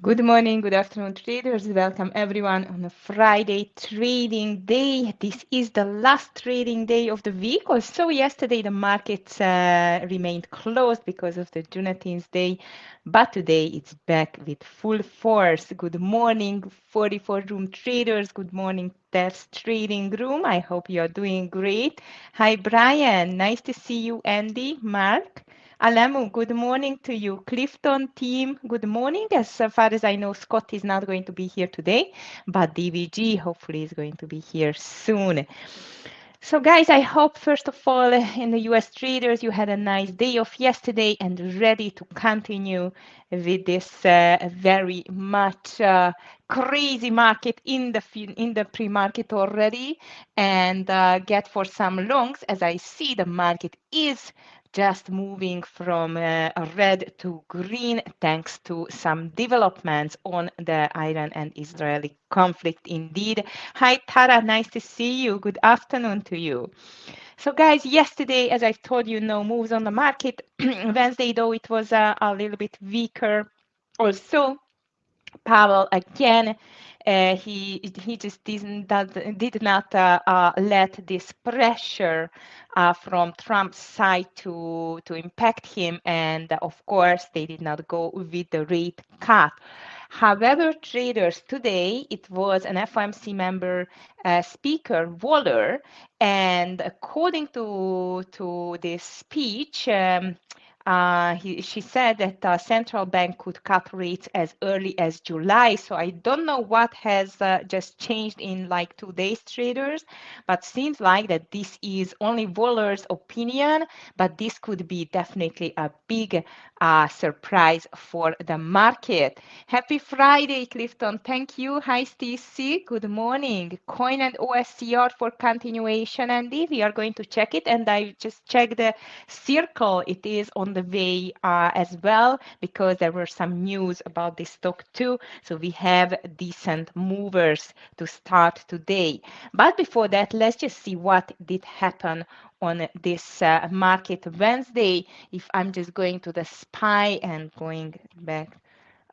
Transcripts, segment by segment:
Good morning, good afternoon, traders. Welcome everyone on a Friday trading day. This is the last trading day of the week. Also, yesterday the markets remained closed because of the Juneteenth day, but today it's back with full force. Good morning, 44 room traders. Good morning, test trading room. I hope you're doing great. Hi, Brian. Nice to see you, Andy, Mark. Alemu, good morning to you. Clifton team, good morning. As far as I know, Scott is not going to be here today, but DVG hopefully is going to be here soon. So guys, I hope first of all in the US traders, you had a nice day off yesterday and ready to continue with this very much crazy market in the pre-market already and get for some longs as I see the market is just moving from red to green thanks to some developments on the Iran and Israeli conflict indeed. Hi Tara, nice to see you. Good afternoon to you. So guys, yesterday, as I've told you, no moves on the market. Wednesday, though, it was a little bit weaker. Also, Powell again, he just did not let this pressure from Trump's side to impact him, and of course they did not go with the rate cut. However, traders today, it was an FOMC member speaker, Waller, and according to this speech. She said that central bank could cut rates as early as July. So I don't know what has just changed in like 2 days, traders, but seems like that this is only Waller's opinion, but this could be definitely a big surprise for the market. Happy Friday, Clifton. Thank you. Hi, Stacy. Good morning. Coin and OSCR for continuation, Andy. We are going to check it, and I just checked the circle. It is on the way as well because there were some news about this stock too. So we have decent movers to start today. But before that, let's just see what did happen on this market Wednesday. If I'm just going to the SPY and going back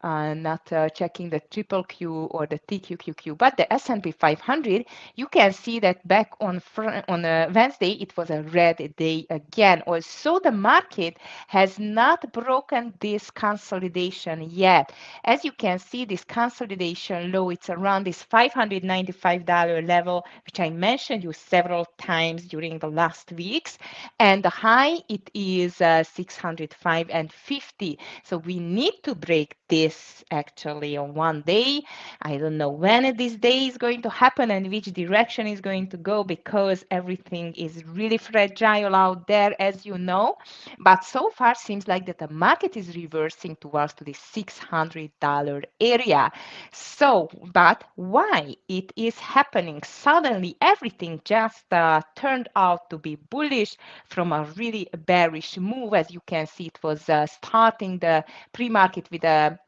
not checking the triple Q or the TQQQ, but the S&P 500, you can see that back on Wednesday, it was a red day again. Also, the market has not broken this consolidation yet. As you can see, this consolidation low, it's around this $595 level, which I mentioned you several times during the last weeks. And the high, it is 605 and 50. So we need to break this actually on one day. I don't know when this day is going to happen and which direction is going to go because everything is really fragile out there, as you know. But so far seems like that the market is reversing towards to the $600 area. So, but why it is happening? Suddenly everything just turned out to be bullish from a really bearish move. As you can see, it was starting the pre-market with a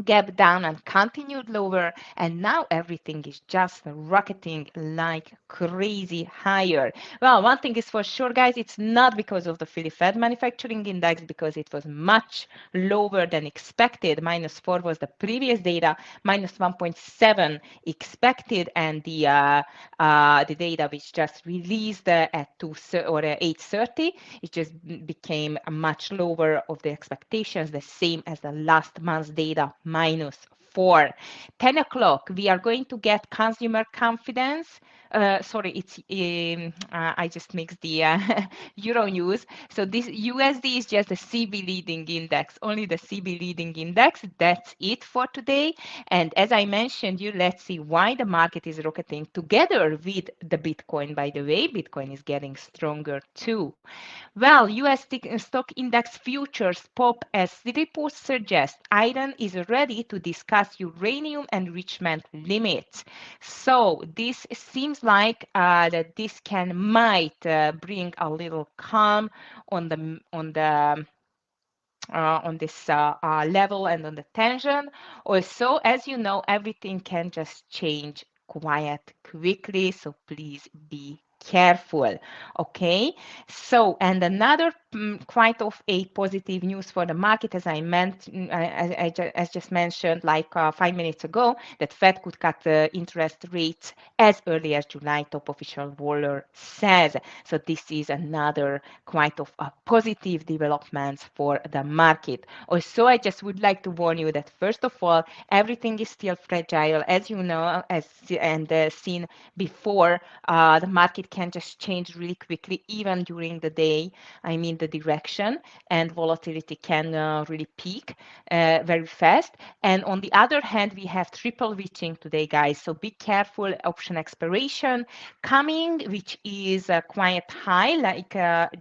gap down and continued lower, and now everything is just rocketing like crazy higher. Well, one thing is for sure, guys, it's not because of the Philly Fed manufacturing index, because it was much lower than expected. -4 was the previous data, -1.7 expected, and the data which just released at 2 or 8:30, it just became a much lower of the expectations, the same as the last month's data, -4. 10 o'clock, we are going to get consumer confidence. Sorry, it's I just mixed the Euro news. So this USD is just the CB leading index, only the CB leading index. That's it for today. And as I mentioned you, let's see why the market is rocketing together with the Bitcoin, by the way. Bitcoin is getting stronger too. Well, US stock index futures pop as the reports suggest Iran is ready to discuss uranium enrichment limits. So this seems like that this might bring a little calm on this level and on the tension. Also, as you know, everything can just change quite quickly, so please be careful. Okay, so and another quite of a positive news for the market, as I meant, as just mentioned like 5 minutes ago, that Fed could cut the interest rates as early as July, top official Waller says. So this is another quite of a positive developments for the market. Also, I just would like to warn you that first of all, everything is still fragile, as you know, as and seen before. The market can just change really quickly, even during the day. I mean, the direction and volatility can really peak very fast. And on the other hand, we have triple witching today, guys. So be careful, option expiration coming, which is quite high, like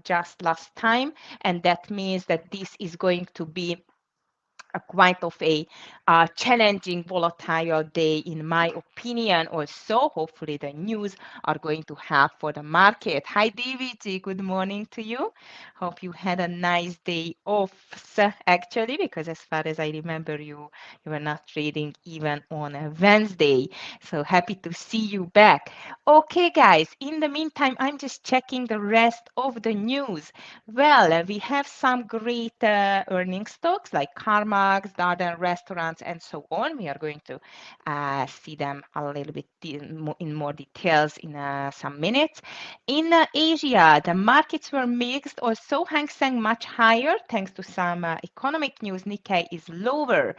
just last time. And that means that this is going to be a quite of a challenging, volatile day, in my opinion. Also, hopefully the news are going to help for the market. Hi, David. Good morning to you. Hope you had a nice day off, actually, because as far as I remember, you were not trading even on a Wednesday. So happy to see you back. Okay, guys. In the meantime, I'm just checking the rest of the news. Well, we have some great earning stocks like CarMax, Darden Restaurants, and so on. We are going to see them a little bit in more details in some minutes. In Asia, the markets were mixed. Also, Hang Seng much higher thanks to some economic news. Nikkei is lower.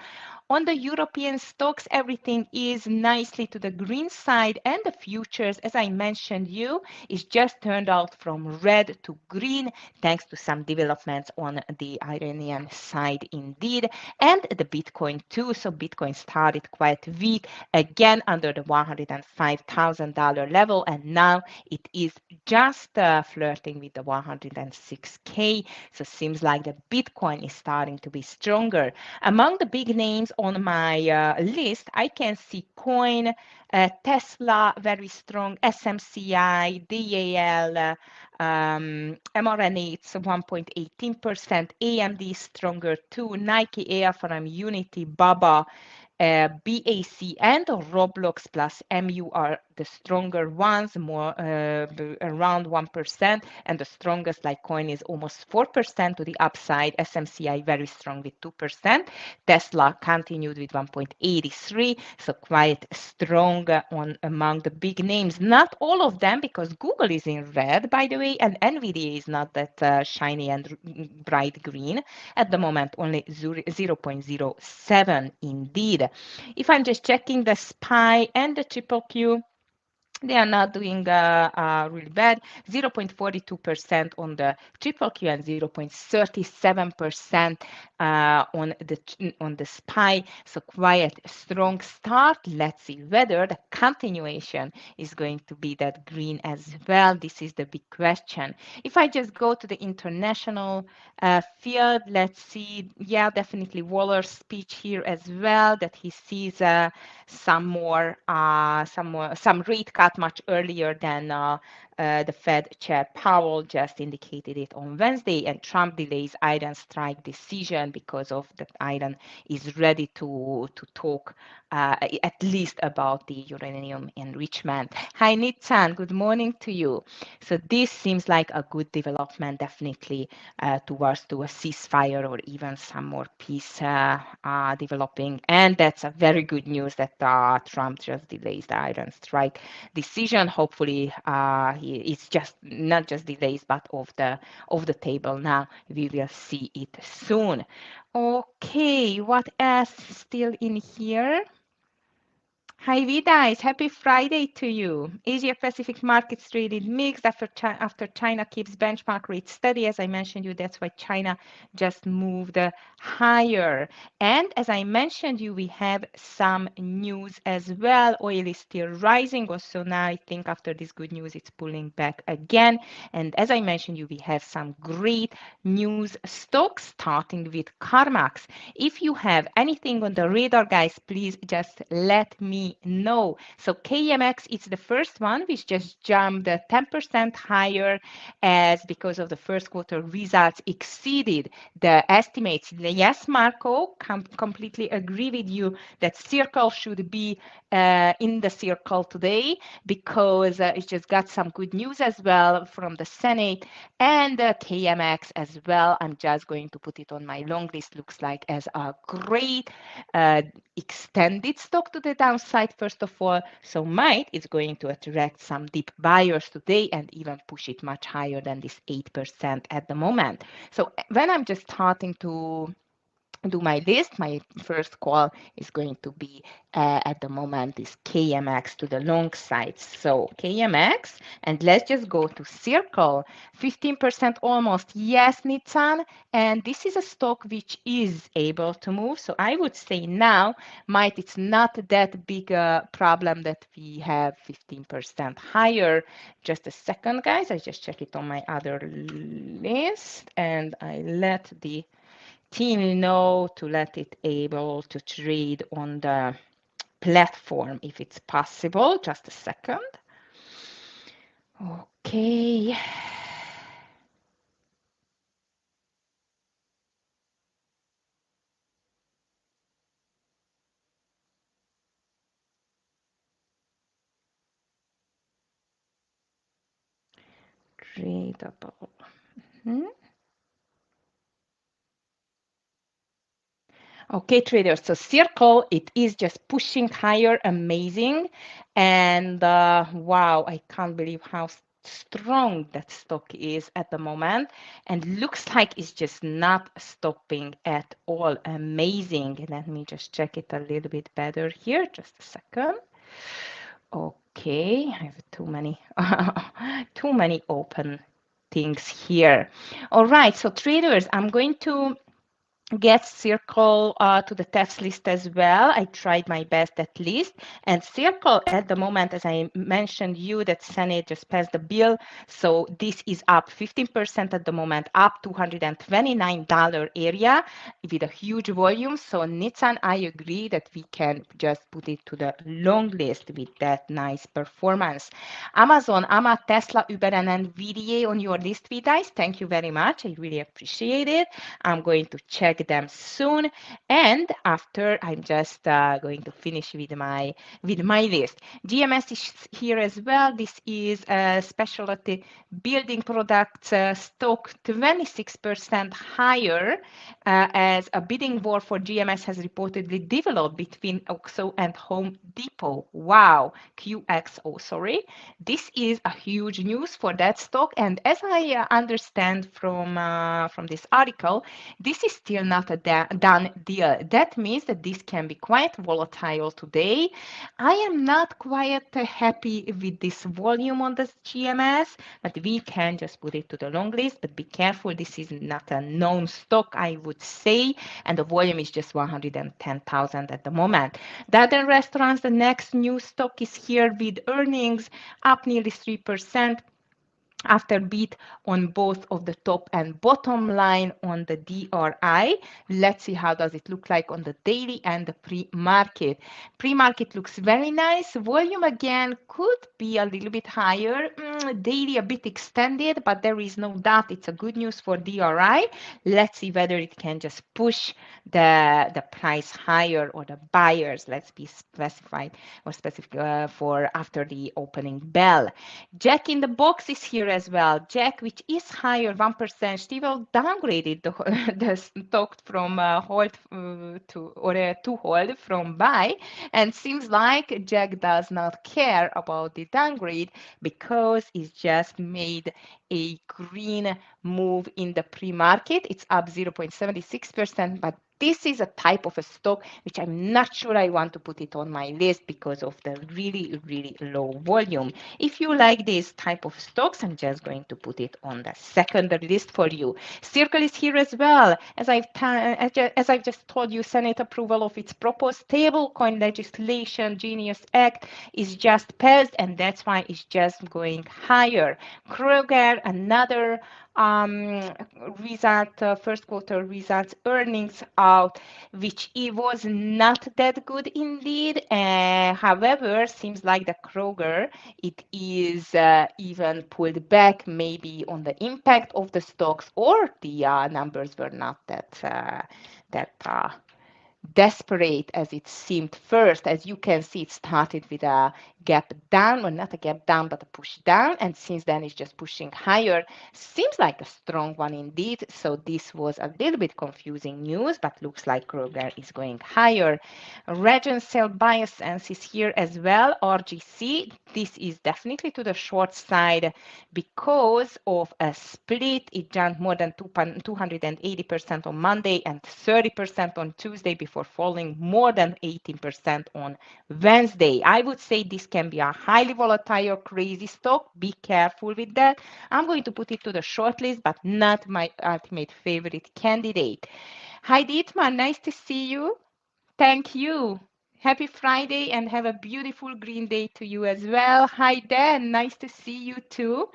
On the European stocks, everything is nicely to the green side, and the futures, as I mentioned you, is just turned out from red to green thanks to some developments on the Iranian side indeed, and the Bitcoin too. So Bitcoin started quite weak, again under the $105,000 level, and now it is just flirting with the 106K. So seems like the Bitcoin is starting to be stronger. Among the big names on my list, I can see Coin, Tesla, very strong, SMCI, DAL, mRNA, it's 1.18%, AMD stronger too, Nike, AFRM, Unity, BABA, BAC, and Roblox plus MU are the stronger ones, more around 1%, and the strongest like coin is almost 4% to the upside. SMCI very strong with 2%. Tesla continued with 1.83, so quite strong on among the big names. Not all of them, because Google is in red, by the way, and Nvidia is not that shiny and bright green at the moment, only 0.07 indeed. If I'm just checking the SPY and the triple Q, they are not doing really bad. 0.42% on the triple Q and 0.37% on the SPY. So quite strong start. Let's see whether the continuation is going to be that green as well. This is the big question. If I just go to the international field, let's see. Yeah, definitely Waller's speech here as well, that he sees some rate cut much earlier than the Fed Chair Powell just indicated it on Wednesday, and Trump delays Iran strike decision because of that Iran is ready to talk at least about the uranium enrichment. Hi Nitsan, good morning to you. So this seems like a good development, definitely towards to a ceasefire or even some more peace developing, and that's a very good news that Trump just delays the Iran strike decision. Hopefully, it's just not just delays, but off the table now. We will see it soon. Okay, what else still in here? Hi Vidas, happy Friday to you. Asia Pacific markets traded mixed after China keeps benchmark rate steady. As I mentioned you, that's why China just moved higher. And as I mentioned you, we have some news as well. Oil is still rising. Also now I think after this good news, it's pulling back again. And as I mentioned you, we have some great news stocks, starting with CarMax. If you have anything on the radar, guys, please just let me me know. So KMX is the first one which just jumped 10% higher as because of the first quarter results exceeded the estimates. Yes, Marco, completely agree with you that Circle should be in the circle today because it just got some good news as well from the Senate and KMX as well. I'm just going to put it on my long list. Looks like as a great extended stock to the downside, first of all. So might is going to attract some deep buyers today and even push it much higher than this 8% at the moment. So when I'm just starting to do my list, my first call is going to be at the moment is KMX to the long side. So KMX, and let's just go to Circle, 15% almost. Yes, Nitsan, and this is a stock which is able to move. So I would say now, might it's not that big a problem that we have 15% higher. Just a second, guys. I just check it on my other list, and I let the team know to let it able to trade on the platform if it's possible. Just a second. Okay. Tradable. Hmm? Okay, traders. So Circle, it is just pushing higher, amazing. And wow, I can't believe how strong that stock is at the moment. And looks like it's just not stopping at all. Amazing. Let me just check it a little bit better here. Just a second. Okay, I have too many too many open things here. All right, so traders, I'm going to get Circle to the test list as well. I tried my best at least. And Circle at the moment, as I mentioned you, that Senate just passed the bill. So this is up 15% at the moment, up $229 area with a huge volume. So Nitsan, I agree that we can just put it to the long list with that nice performance. Amazon, AMA, Tesla, Uber, and NVIDIA on your list, with guys. Thank you very much. I really appreciate it. I'm going to check them soon, and after I'm just going to finish with my list. GMS is here as well. This is a specialty building products stock 26% higher as a bidding war for GMS has reportedly developed between OXO and Home Depot. Wow, QXO, sorry. This is a huge news for that stock, and as I understand from this article, this is still not a done deal. That means that this can be quite volatile today. I am not quite happy with this volume on the GMS, but we can just put it to the long list. But be careful, this is not a known stock, I would say, and the volume is just 110,000 at the moment. Darden Restaurants, the next new stock is here with earnings up nearly 3%. After beat on both of the top and bottom line on the DRI. Let's see how does it look like on the daily and the pre-market. Pre-market looks very nice. Volume again could be a little bit higher. Daily a bit extended, but there is no doubt it's a good news for DRI. Let's see whether it can just push the price higher or the buyers. Let's be specified or specific for after the opening bell. Jack in the Box is here as well. Jack, which is higher 1%, still downgraded the stock from hold to hold from buy, and seems like Jack does not care about the downgrade because it's just made a green move in the pre-market. It's up 0.76%, but this is a type of a stock which I'm not sure I want to put it on my list because of the really, really low volume. If you like this type of stocks, I'm just going to put it on the secondary list for you. Circle is here as well. As I've just told you, Senate approval of its proposed stablecoin legislation, Genius Act, is just passed, and that's why it's just going higher. Kroger, another um, first quarter results, earnings out, which it was not that good indeed. However, seems like the Kroger, it is even pulled back maybe on the impact of the stocks, or the numbers were not that desperate as it seemed first. As you can see, it started with a gap down, or not a gap down, but a push down, and since then it's just pushing higher. Seems like a strong one indeed. So this was a little bit confusing news, but looks like Kroger is going higher. Region sell bias is here as well. RGC, this is definitely to the short side because of a split. It jumped more than 280% on Monday and 30% on Tuesday before falling more than 18% on Wednesday. I would say this can be a highly volatile or crazy stock. Be careful with that. I'm going to put it to the short list, but not my ultimate favorite candidate. Hi, Dietmar. Nice to see you. Thank you. Happy Friday and have a beautiful green day to you as well. Hi, Dan. Nice to see you too.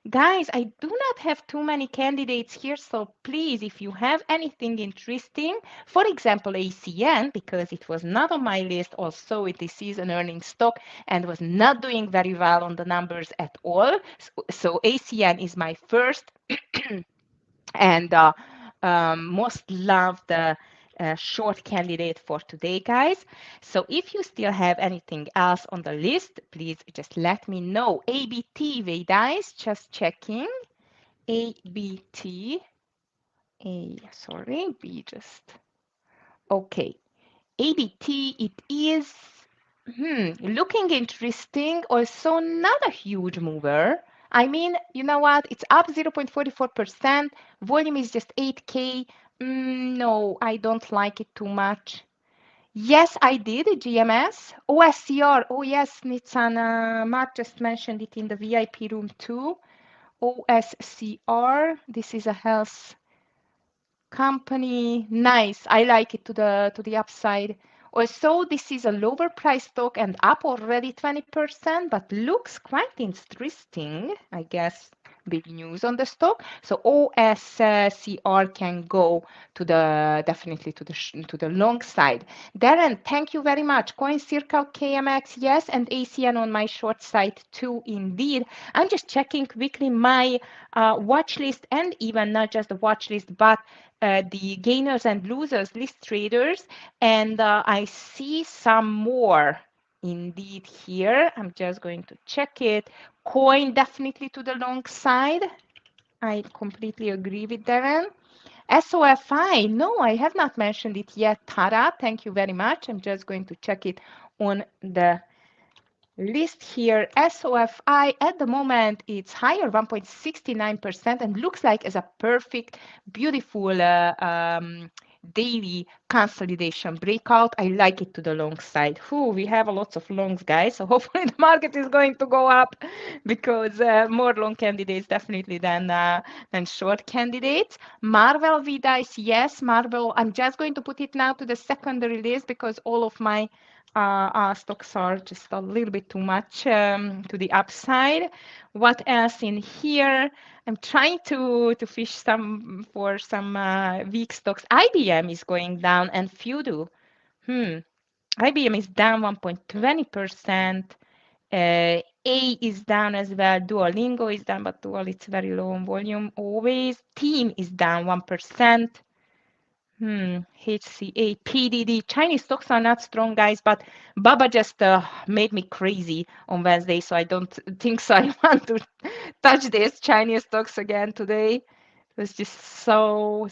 Guys, I do not have too many candidates here, so please, if you have anything interesting, for example, ACN, because it was not on my list, also this is an earning stock and was not doing very well on the numbers at all. So ACN is my first and most loved short candidate for today, guys. So if you still have anything else on the list, please just let me know. ABT, guys, just checking. ABT, sorry, B just, okay. ABT, it is looking interesting, also not a huge mover. I mean, you know what? It's up 0.44%. Volume is just 8K. No, I don't like it too much. Yes, I did, GMS. OSCR. Oh, yes, Nitsana. Mark just mentioned it in the VIP room too. OSCR. This is a health company. Nice. I like it to the upside. Also, this is a lower price stock and up already 20%, but looks quite interesting. I guess big news on the stock. So OSCR can go to the definitely to the long side. Darren, thank you very much. Coin Circle, KMX, yes, and ACN on my short side too, indeed. I'm just checking quickly my watch list, and even not just the watch list, but the gainers and losers list traders, and I see some more indeed here. I'm just going to check it. Coin definitely to the long side. I completely agree with Darren. SOFI, no, I have not mentioned it yet. Tara, thank you very much. I'm just going to check it on the list here. SOFI at the moment it's higher 1.69% and looks like as a perfect beautiful daily consolidation breakout. I like it to the long side. We have a lots of longs, guys, so hopefully the market is going to go up because more long candidates definitely than short candidates. Marvel VDICE, yes, Marvel. I'm just going to put it now to the secondary list because all of my stocks are just a little bit too much to the upside. What else in here? I'm trying to fish some for some weak stocks. IBM is going down and Fudu. IBM is down 1.20%. A is down as well. Duolingo is down, but Dual it's very low on volume always. Team is down 1%. HCA, PDD. Chinese stocks are not strong, guys, but Baba just made me crazy on Wednesday, so I don't think so. I want to touch this Chinese stocks again today. It was just so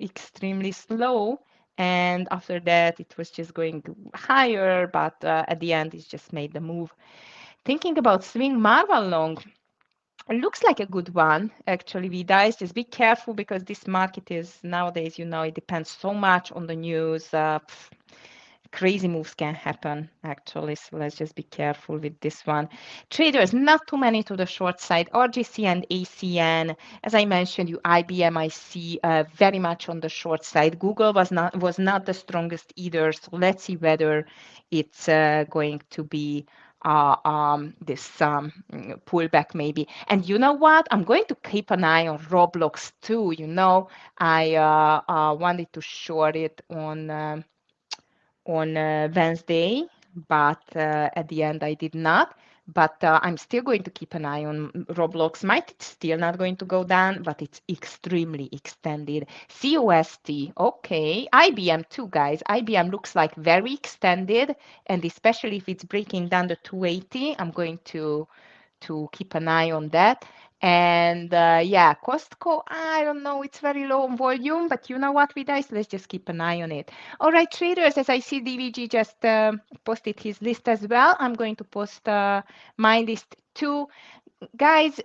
extremely slow. And after that, it was just going higher, but at the end, it just made the move. Thinking about swing Marvel long, looks like a good one, actually, Vida. Just be careful because this market is nowadays, it depends so much on the news. Crazy moves can happen, actually. So let's just be careful with this one. Traders, not too many to the short side. RGC and ACN. As I mentioned, IBM, I see very much on the short side. Google was not the strongest either. So let's see whether it's going to be pullback maybe. And you know what? I'm going to keep an eye on Roblox too. I wanted to short it on Wednesday, but at the end I did not. But I'm still going to keep an eye on Roblox. Might it's still not going to go down, but it's extremely extended. COST, okay. IBM too, guys. IBM looks like very extended, and especially if it's breaking down the 280, I'm going to keep an eye on that. And yeah, Costco, I don't know, it's very low on volume, but you know what, we guys, let's just keep an eye on it. All right, traders, as I see DVG just posted his list as well, I'm going to post my list too. Guys,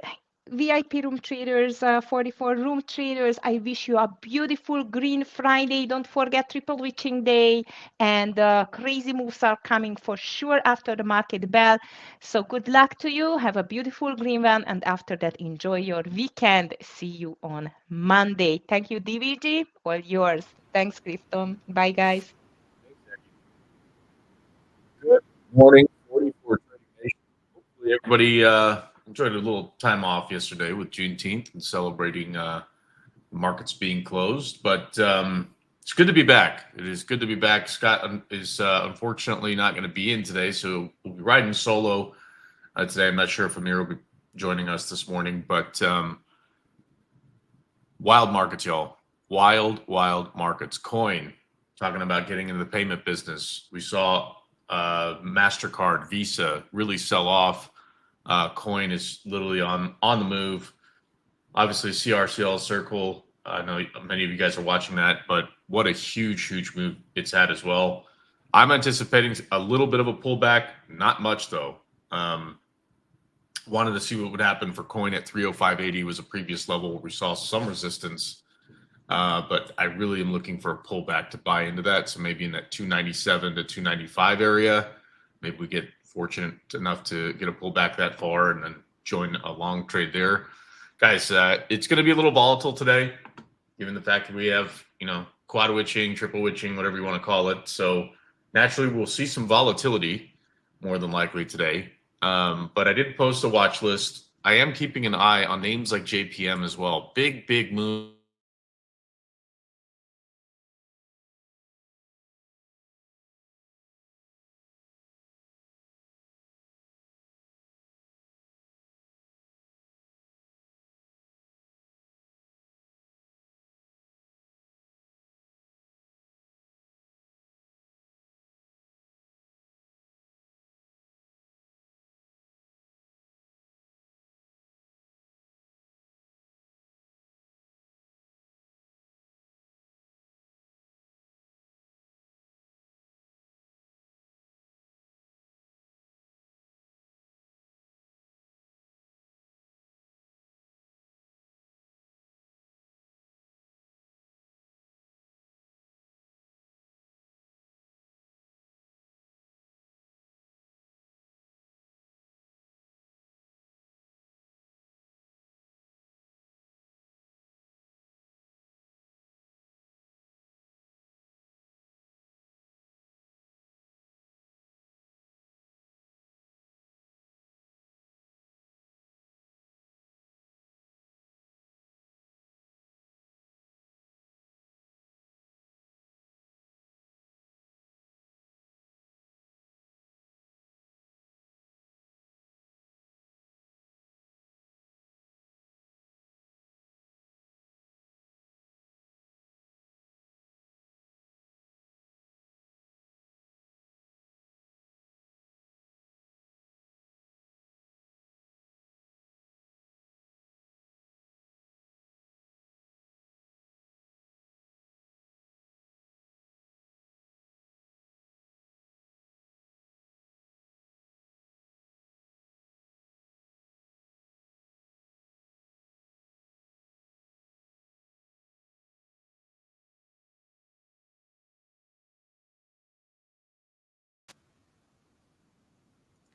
VIP room traders, 44 room traders, I wish you a beautiful green Friday. Don't forget triple witching day, and crazy moves are coming for sure after the market bell. So good luck to you. Have a beautiful green one, and after that, enjoy your weekend. See you on Monday. Thank you, DVG. All yours. Thanks, Clifton. Bye, guys. Good morning, 44 Trading Nation. Hopefully, everybody enjoyed a little time off yesterday with Juneteenth and celebrating markets being closed. But it's good to be back. It is good to be back. Scott is unfortunately not going to be in today, so we'll be riding solo today. I'm not sure if Amir will be joining us this morning, but wild markets, y'all. Wild markets. Coin, talking about getting into the payment business. We saw MasterCard, Visa really sell off. Coin is literally on the move. Obviously, CRCL Circle. I know many of you guys are watching that, but what a huge move it's had as well. I'm anticipating a little bit of a pullback, not much though. Wanted to see what would happen for Coin at 305.80 was a previous level where we saw some resistance. But I really am looking for a pullback to buy into that. So maybe in that 297 to 295 area, maybe we get fortunate enough to get a pullback that far and then join a long trade there. Guys, it's going to be a little volatile today, given the fact that we have, quad witching, triple witching, whatever you want to call it. So naturally, we'll see some volatility more than likely today. But I did post a watch list. I am keeping an eye on names like JPM as well. Big move.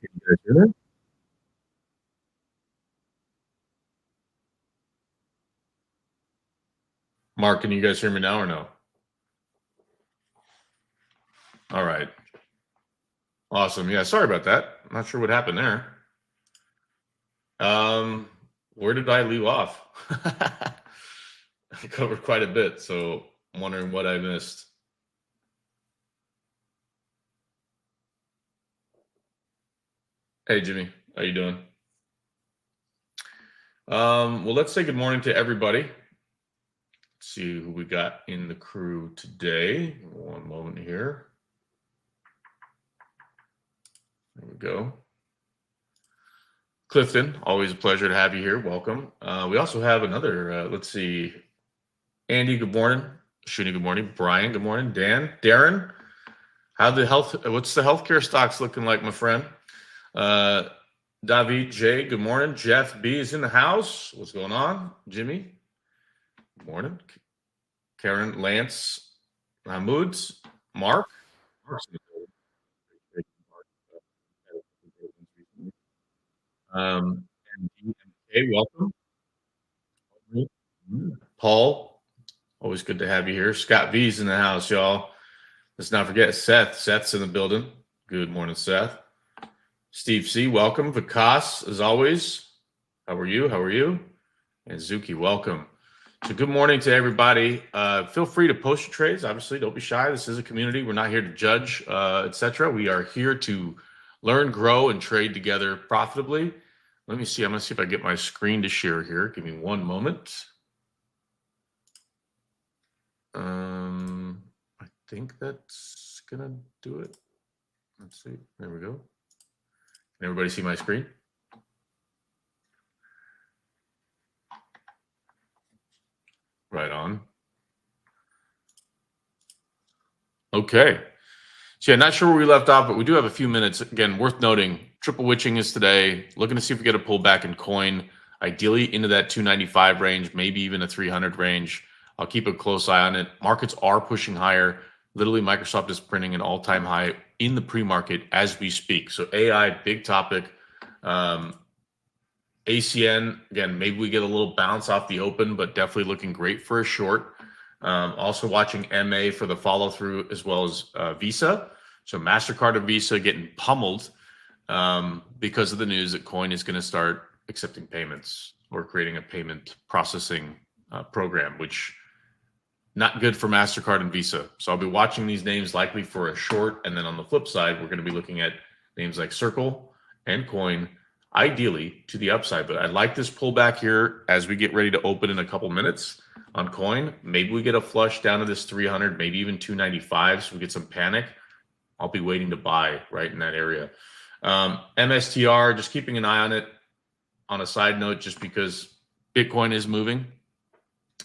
Can you guys hear that? Mark, can you guys hear me now or no? All right. Awesome. Yeah, sorry about that. I'm not sure what happened there. Where did I leave off? I covered quite a bit, so I'm wondering what I missed. Hey, Jimmy, how you doing? Well, let's say good morning to everybody. Let's see who we got in the crew today. One moment here. There we go. Clifton, always a pleasure to have you here. Welcome. We also have another, let's see, Andy, good morning. Shuni, good morning. Brian, good morning. Dan, Darren, what's the healthcare stocks looking like, my friend? David J, good morning. Jeff B is in the house. What's going on? Jimmy, good morning. Karen, Lance, Mahmoud's, Mark. And DMK, welcome. Paul, always good to have you here. Scott V's in the house, y'all. Let's not forget Seth. Seth's in the building. Good morning, Seth. Steve C, welcome. Vikas, as always. How are you? How are you? And Zuki, welcome. So good morning to everybody. Feel free to post your trades. Obviously, don't be shy. This is a community. We're not here to judge, etc. We are here to learn, grow, and trade together profitably. Let me see. I'm going to see if I get my screen to share here. Give me one moment. I think that's going to do it. Let's see. There we go. Can everybody see my screen? Right on. Okay. So yeah, not sure where we left off, but we do have a few minutes. Again, worth noting, triple witching is today. Looking to see if we get a pullback in coin, ideally into that 295 range, maybe even a 300 range. I'll keep a close eye on it. Markets are pushing higher. Literally, Microsoft is printing an all-time high in the pre-market as we speak. So AI, big topic. ACN, again, maybe we get a little bounce off the open, but definitely looking great for a short. Also watching MA for the follow through, as well as Visa. So MasterCard and Visa getting pummeled because of the news that Coin is going to start accepting payments or creating a payment processing program, which not good for MasterCard and Visa. So I'll be watching these names likely for a short. And then on the flip side, we're going to be looking at names like Circle and Coin, ideally to the upside. But I like this pullback here as we get ready to open in a couple minutes on Coin. Maybe we get a flush down to this 300, maybe even 295, so we get some panic. I'll be waiting to buy right in that area. MSTR, just keeping an eye on it. On a side note, just because Bitcoin is moving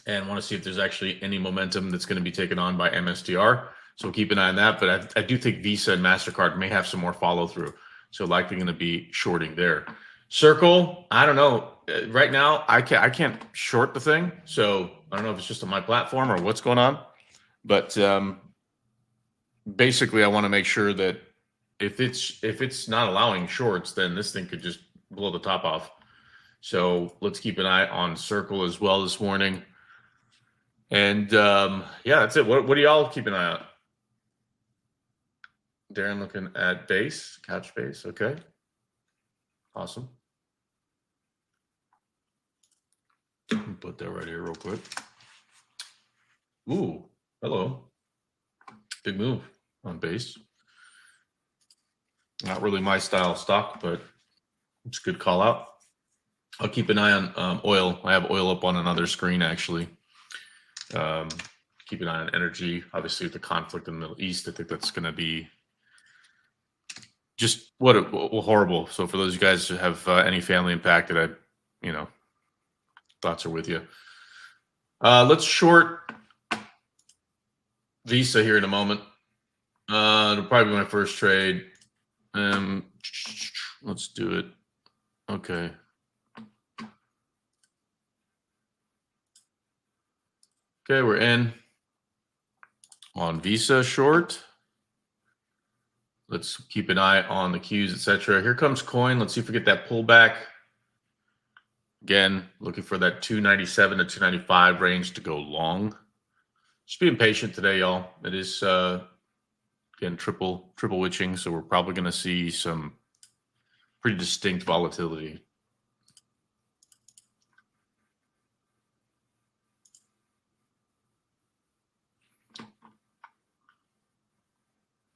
and want to see if there's actually any momentum that's going to be taken on by MSTR. So keep an eye on that. But I do think Visa and MasterCard may have some more follow through. So likely going to be shorting there. Circle, I don't know. Right now, I can't short the thing. So I don't know if it's just on my platform or what's going on. But basically, I want to make sure that if it's not allowing shorts, then this thing could just blow the top off. So let's keep an eye on Circle as well this morning. And yeah, that's it. What do y'all keep an eye on? Darren looking at base, couch base. Okay. Awesome. Put that right here real quick. Ooh, hello. Big move on base. Not really my style stock, but it's a good call out. I'll keep an eye on oil. I have oil up on another screen, actually. Keep an eye on energy. Obviously, with the conflict in the Middle East, I think that's going to be just what horrible. So for those of you guys who have any family impacted, thoughts are with you. Let's short Visa here in a moment. It'll probably be my first trade. Let's do it. Okay. Okay, we're in on Visa short. Let's keep an eye on the Qs, etc. Here comes Coin. Let's see if we get that pullback. Again, looking for that 297 to 295 range to go long. Just being patient today, y'all. It is again, triple witching, so we're probably going to see some pretty distinct volatility.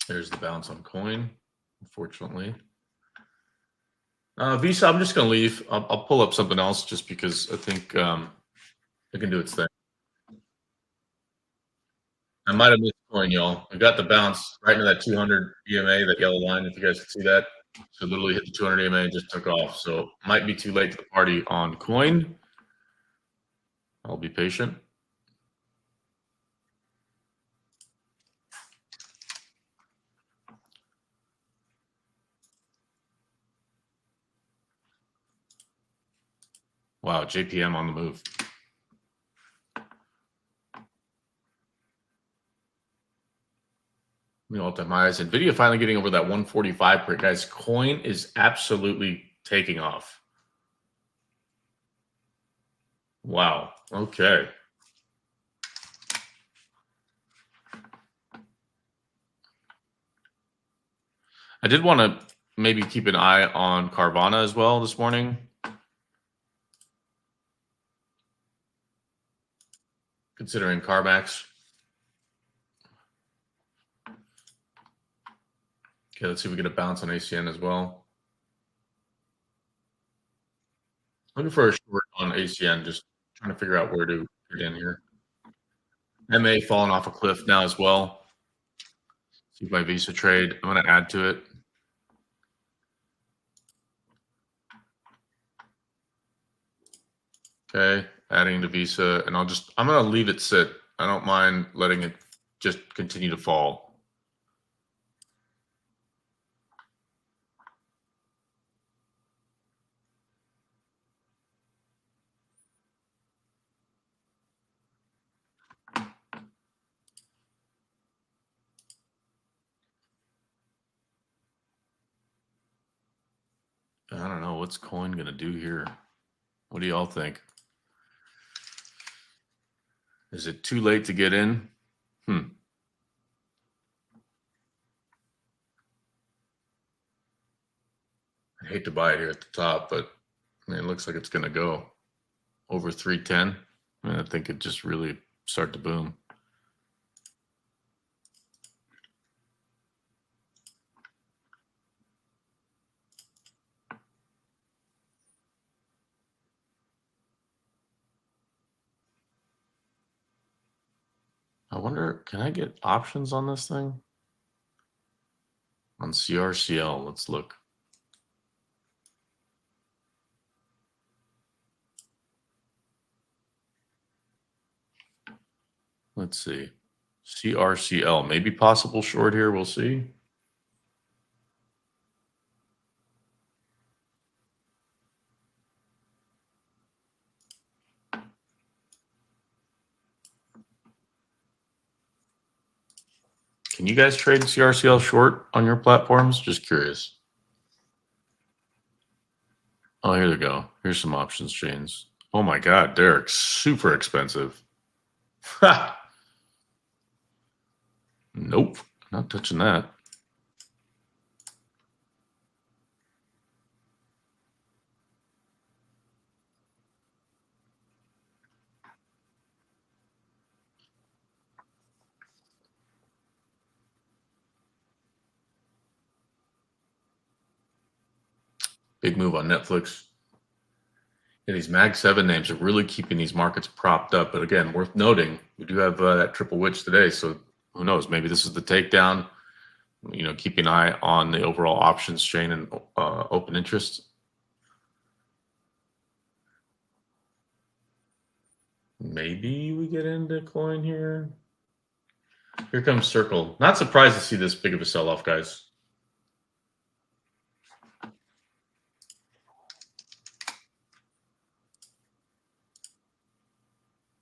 There's the bounce on coin, unfortunately. Visa, I'm just going to leave. I'll pull up something else just because I think it can do its thing. I might have missed coin, y'all. I got the bounce right into that 200 EMA, that yellow line, if you guys can see that. So literally hit the 200 EMA and just took off. So might be too late to the party on coin. I'll be patient. Wow, JPM on the move. All-time highs. NVIDIA finally getting over that 145 per guys. Coin is absolutely taking off. Wow. Okay. I did want to maybe keep an eye on Carvana as well this morning. Considering CarMax. Okay, let's see if we get a bounce on ACN as well. Looking for a short on ACN, just trying to figure out where to get in here. MA falling off a cliff now as well. See my Visa trade. I'm going to add to it. Okay, adding to Visa, and I'm going to leave it sit. I don't mind letting it just continue to fall. I don't know. What's coin going to do here? What do y'all think? Is it too late to get in? I hate to buy it here at the top, but I mean, it looks like it's going to go over 310. I mean, I think it just really start to boom. I wonder, can I get options on this thing? On CRCL, let's look. Let's see. CRCL, maybe possible short here. We'll see. Can you guys trade CRCL short on your platforms? Just curious. Oh, here they go. Here's some options chains. Oh my God, Derek, super expensive. Ha! Nope, not touching that. Big move on Netflix. Yeah, these Mag 7 names are really keeping these markets propped up. But again, worth noting, we do have that triple witch today. So who knows? Maybe this is the takedown. You know, keep an eye on the overall options chain and open interest. Maybe we get into coin here. Here comes Circle. Not surprised to see this big of a sell-off, guys.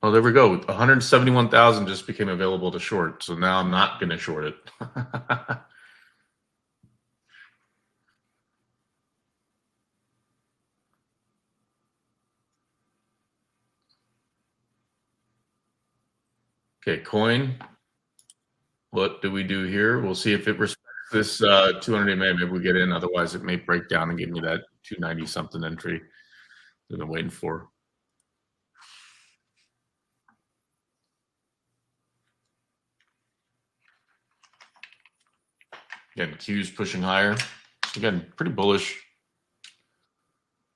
Oh, there we go. 171,000 just became available to short. So now I'm not going to short it. Okay, coin. What do we do here? We'll see if it respects this 200 EMA. Maybe we get in. Otherwise, it may break down and give me that 290 something entry that I've been waiting for. Again, Q's pushing higher. So again, pretty bullish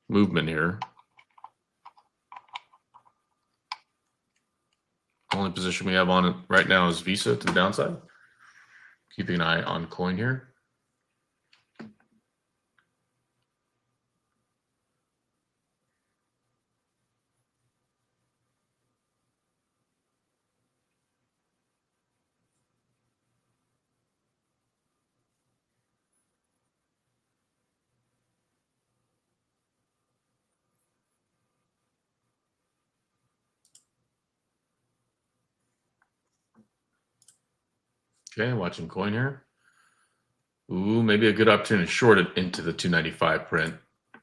movement here. Only position we have on it right now is Visa to the downside. Keeping an eye on coin here. Okay, watching coin here. Ooh, maybe a good opportunity to short it into the 295 print.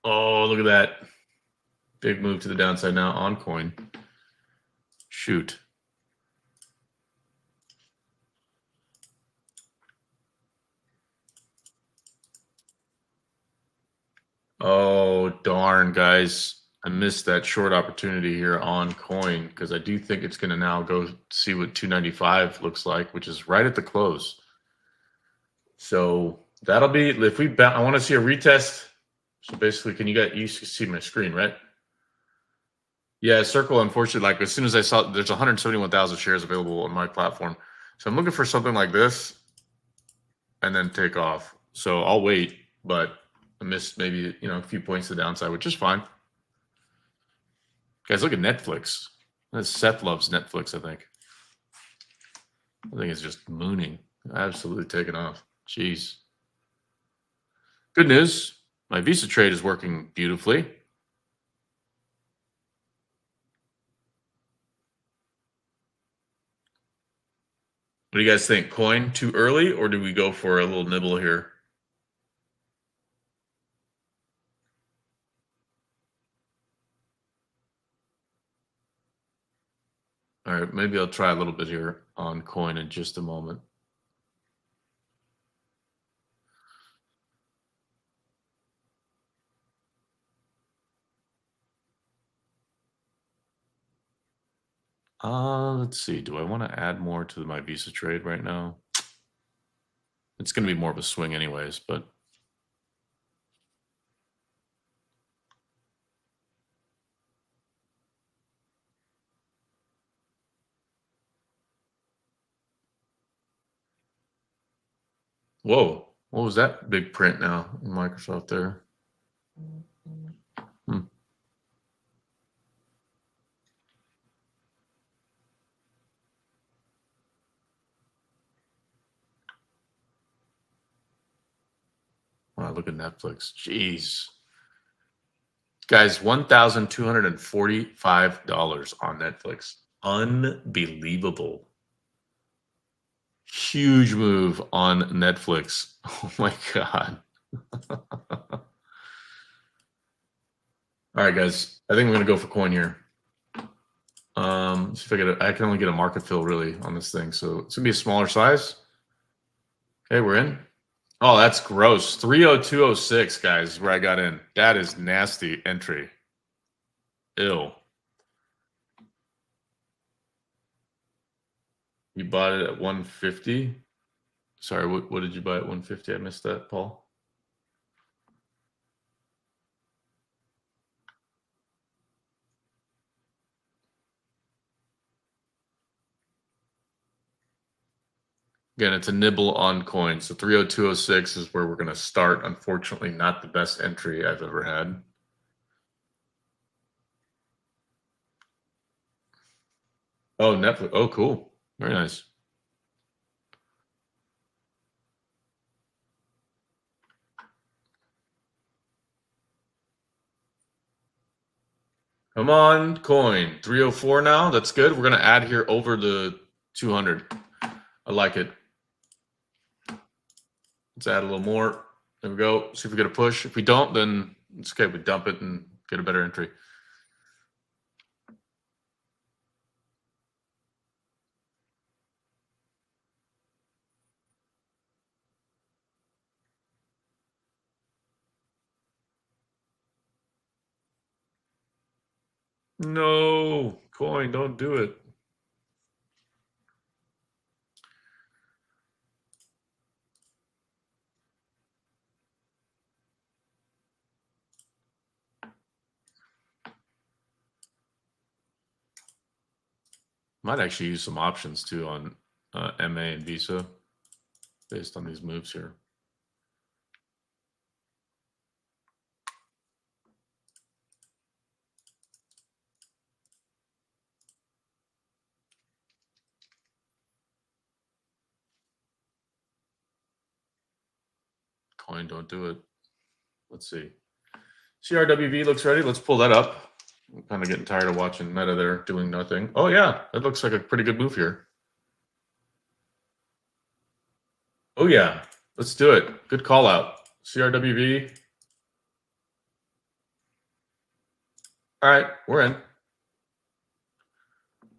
Oh, look at that. Big move to the downside now on coin. Shoot. Oh, darn, guys. I missed that short opportunity here on coin because I do think it's going to now go see what 295 looks like, which is right at the close. So that'll be, if we, I want to see a retest. So basically, you see my screen, right? Yeah, Circle, unfortunately, like as soon as I saw, there's 171,000 shares available on my platform. So I'm looking for something like this and then take off. So I'll wait, but I missed maybe, a few points to the downside, which is fine. Guys, look at Netflix. Seth loves Netflix, I think. I think it's just mooning. Absolutely taking off. Jeez. Good news. My Visa trade is working beautifully. What do you guys think? Coin too early, or do we go for a little nibble here? All right, maybe I'll try a little bit here on coin in just a moment. Let's see. Do I want to add more to my Visa trade right now? It's going to be more of a swing anyways, but whoa, what was that big print now in Microsoft there? Wow, look at Netflix. Jeez. Guys, $1,245 on Netflix. Unbelievable. Huge move on Netflix. Oh my God. All right, guys. I think I'm going to go for coin here. See if I can only get a market fill really on this thing. So it's going to be a smaller size. Okay, we're in. Oh, that's gross. 30206, guys, is where I got in. That is nasty entry. Ew. You bought it at 150? Sorry, what did you buy at 150? I missed that, Paul. Again, it's a nibble on coin. So 30206 is where we're going to start. Unfortunately, not the best entry I've ever had. Oh, Netflix. Oh, cool. Very nice. Come on, coin. 304 now. That's good. We're going to add here over the 200. I like it. Let's add a little more. There we go. See if we get a push. If we don't, then it's okay. We dump it and get a better entry. No, coin, don't do it. Might actually use some options too on MA and Visa based on these moves here. Coin, don't do it. Let's see. CRWV looks ready. Let's pull that up. I'm kind of getting tired of watching Meta there doing nothing. Oh, yeah. That looks like a pretty good move here. Oh, yeah. Let's do it. Good call out. CRWV. All right. We're in.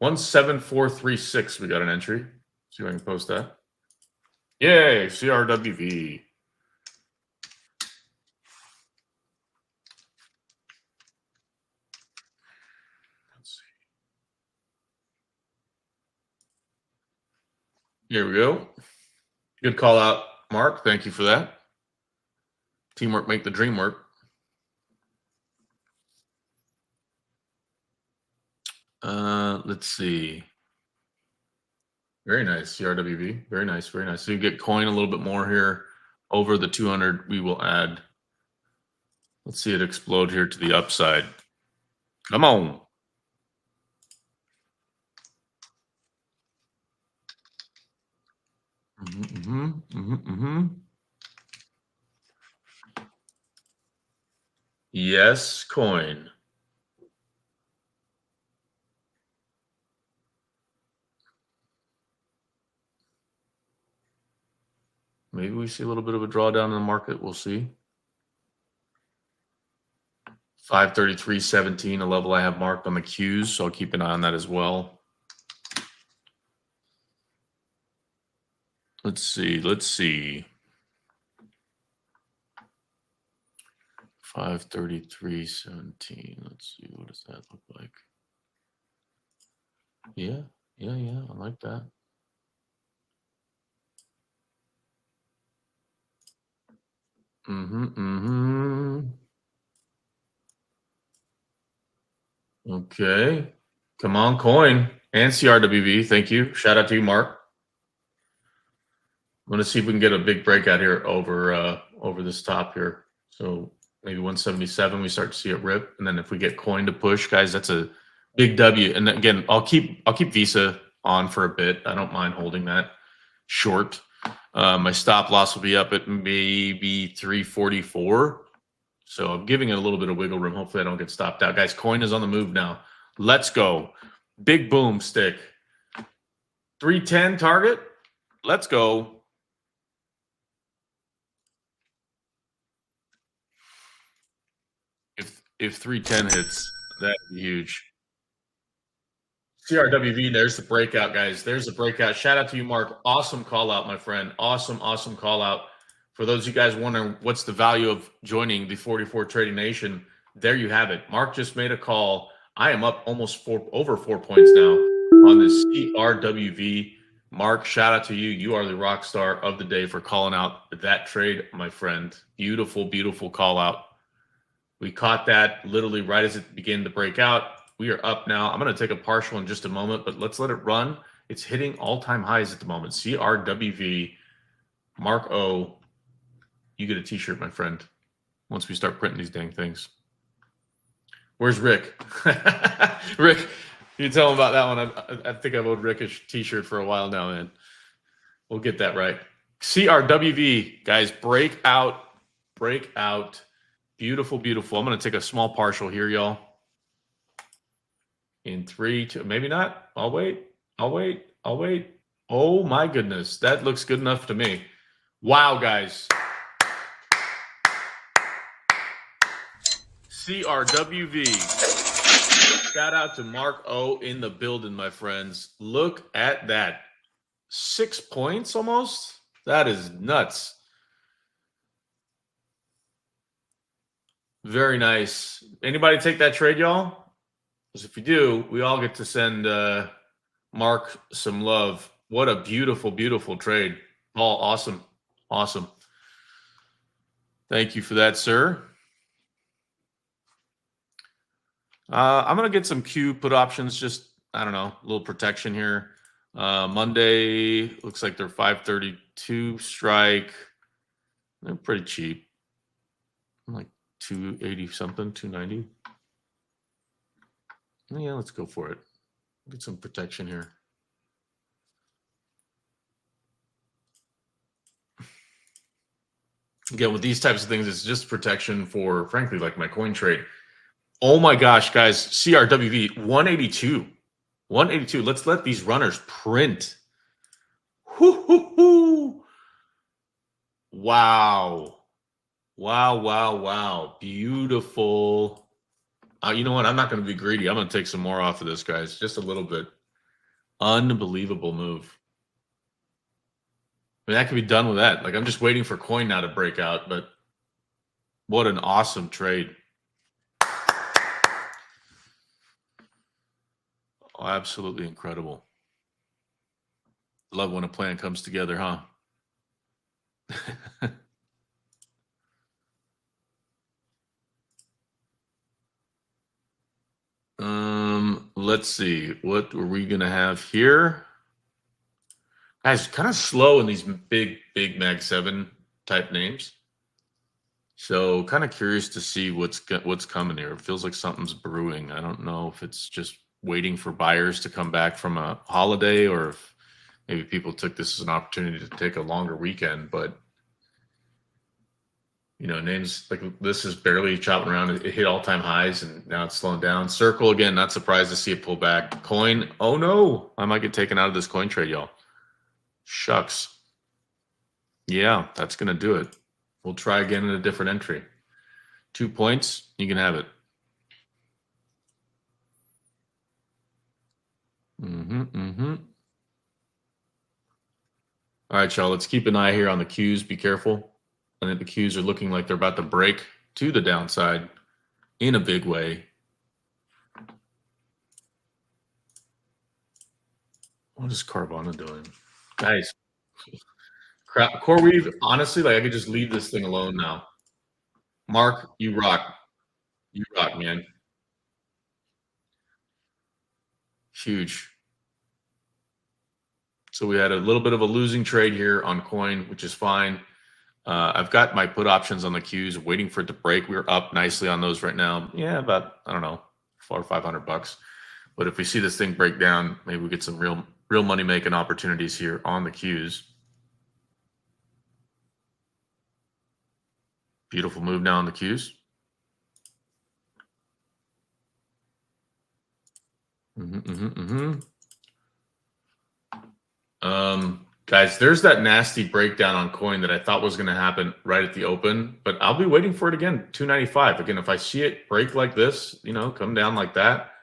17436. We got an entry. See if I can post that. Yay. CRWV. Let's see. Here we go. Good call out, Mark. Thank you for that. Teamwork make the dream work. Let's see. Very nice, CRWV. Very nice, very nice. So you get coin a little bit more here over the 200. We will add. Let's see it explode here to the upside. Come on. Yes, coin. Maybe we see a little bit of a drawdown in the market. We'll see. 533.17, a level I have marked on the Qs, so I'll keep an eye on that as well. Let's see. Let's see. 533.17. Let's see. What does that look like? Yeah. I like that. Okay. Come on, coin. And CRWV. Thank you. Shout out to you, Mark. I'm going to see if we can get a big breakout here over this top here. So maybe 177, we start to see it rip. And then if we get coin to push, guys, that's a big W. And again, I'll keep Visa on for a bit. I don't mind holding that short. My stop loss will be up at maybe 344. So I'm giving it a little bit of wiggle room. Hopefully I don't get stopped out. Guys, coin is on the move now. Let's go. Big boom stick. 310 target. Let's go. If 310 hits, that'd be huge. CRWV, there's the breakout, guys. There's the breakout. Shout out to you, Mark. Awesome call out, my friend. Awesome call out. For those of you guys wondering what's the value of joining the 44 Trading Nation, there you have it. Mark just made a call. I am up almost over 4 points now on this CRWV. Mark, shout out to you. You are the rock star of the day for calling out that trade, my friend. Beautiful call out. We caught that literally right as it began to break out. We are up now. I'm going to take a partial in just a moment, but let's let it run. It's hitting all-time highs at the moment. CRWV, Mark O. You get a t-shirt, my friend, once we start printing these dang things. Where's Rick? Rick, you tell him about that one. I think I've owed Rick a t-shirt for a while now, man. We'll get that right. CRWV, guys, break out. Beautiful. I'm going to take a small partial here, y'all. In 3, 2, maybe not. I'll wait. Oh, my goodness. That looks good enough to me. Wow, guys. CRWV. Shout out to Mark O in the building, my friends. Look at that. 6 points almost? That is nuts. Very nice. Anybody take that trade, y'all? Because if we do, we all get to send Mark some love. What a beautiful, beautiful trade. Paul, awesome. Awesome. Thank you for that, sir. I'm going to get some Q put options, just, I don't know, a little protection here. Monday, looks like they're 532 strike. They're pretty cheap. Like 280 something, 290. Yeah, let's go for it. Get some protection here. Again, with these types of things, it's just protection for, frankly, like my coin trade. Oh my gosh, guys, CRWV 182. 182. Let's let these runners print. Whoo. Wow. Wow. Beautiful. You know what? I'm not going to be greedy. I'm going to take some more off of this, guys. Just a little bit. Unbelievable move. I mean, that could be done with that. Like, I'm just waiting for coin now to break out, but what an awesome trade. Oh, absolutely incredible. Love when a plan comes together, huh? Let's see. What are we gonna have here? Guys, kind of slow in these big Mag 7 type names. So kind of curious to see what's coming here. It feels like something's brewing. I don't know if it's just waiting for buyers to come back from a holiday, or if maybe people took this as an opportunity to take a longer weekend. But you know, names like this is barely chopping around. It hit all-time highs, and now it's slowing down. Circle again. Not surprised to see it pull back. Coin. Oh no, I might get taken out of this coin trade, y'all. Shucks. Yeah, that's gonna do it. We'll try again in a different entry. 2 points. You can have it. All right, y'all. Let's keep an eye here on the Qs. Be careful. I think the Qs are looking like they're about to break to the downside in a big way. What is Carvana doing? Guys, crap. CoreWeave, honestly, like I could just leave this thing alone now. Mark, you rock. You rock, man. Huge. So we had a little bit of a losing trade here on coin, which is fine. I've got my put options on the Qs, waiting for it to break. We're up nicely on those right now. Yeah, about, I don't know, $400 or $500. But if we see this thing break down, maybe we get some real money making opportunities here on the Qs. Beautiful move now on the Qs. Guys, there's that nasty breakdown on coin that I thought was going to happen right at the open, but I'll be waiting for it again. 295. Again, if I see it break like this, you know, come down like that,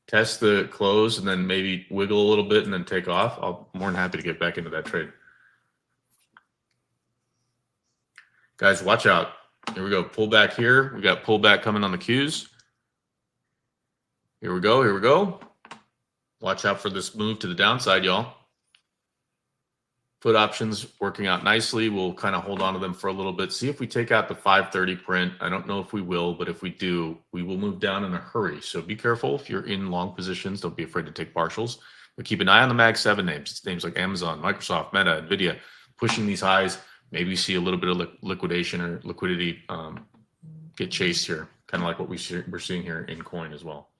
test the close, and then maybe wiggle a little bit and then take off, I'm more than happy to get back into that trade. Guys, watch out. Here we go. Pull back here. We got pullback coming on the Qs. Here we go. Watch out for this move to the downside, y'all. Put options working out nicely. We'll kind of hold on to them for a little bit. See if we take out the 530 print. I don't know if we will, but if we do, we will move down in a hurry. So be careful if you're in long positions. Don't be afraid to take partials. But keep an eye on the Mag 7 names. It's names like Amazon, Microsoft, Meta, NVIDIA, pushing these highs. Maybe see a little bit of liquidation or liquidity get chased here, kind of like what we're seeing here in coin as well.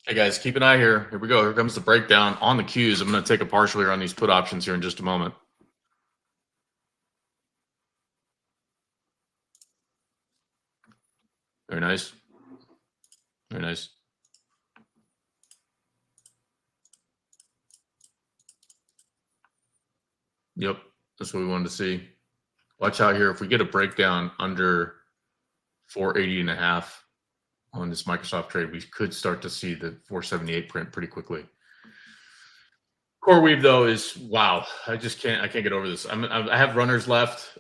Hey guys, keep an eye here. Here we go. Here comes the breakdown on the Qs. I'm going to take a partial here on these put options here in just a moment. Very nice. Very nice. Yep, that's what we wanted to see. Watch out here. If we get a breakdown under 480.5 on this Microsoft trade, we could start to see the 478 print pretty quickly. CoreWeave though is wow. I can't get over this. I have runners left.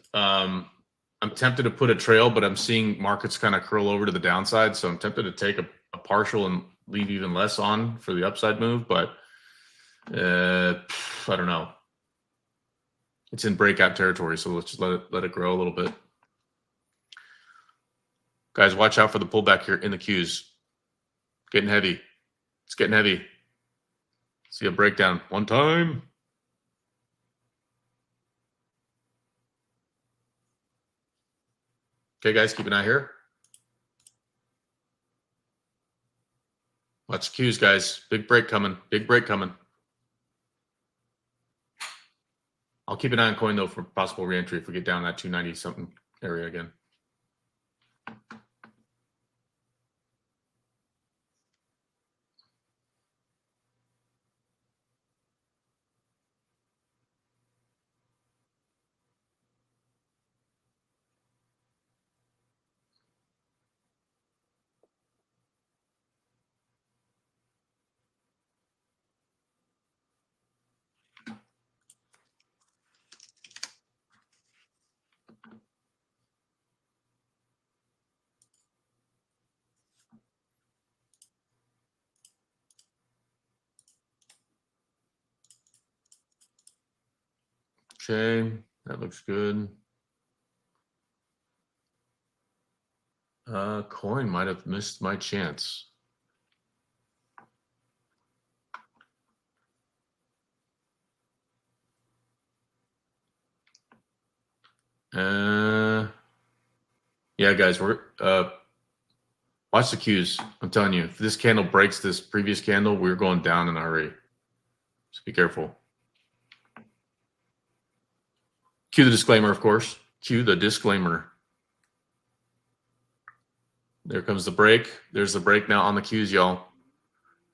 I'm tempted to put a trail, but I'm seeing markets kind of curl over to the downside, so I'm tempted to take a partial and leave even less on for the upside move. But I don't know. It's in breakout territory, so let's just let it grow a little bit. Guys, watch out for the pullback here in the Qs. Getting heavy. It's getting heavy. See a breakdown one time. Okay, guys, keep an eye here. Watch the Qs, guys. Big break coming. Big break coming. I'll keep an eye on coin, though, for possible reentry if we get down that 290-something area again. Okay, that looks good. Coin might have missed my chance. Yeah, guys, we're watch the Qs. I'm telling you, if this candle breaks this previous candle, we're going down in a hurry. So be careful. Cue the disclaimer, of course. Cue the disclaimer. There comes the break. There's the break now on the Qs, y'all.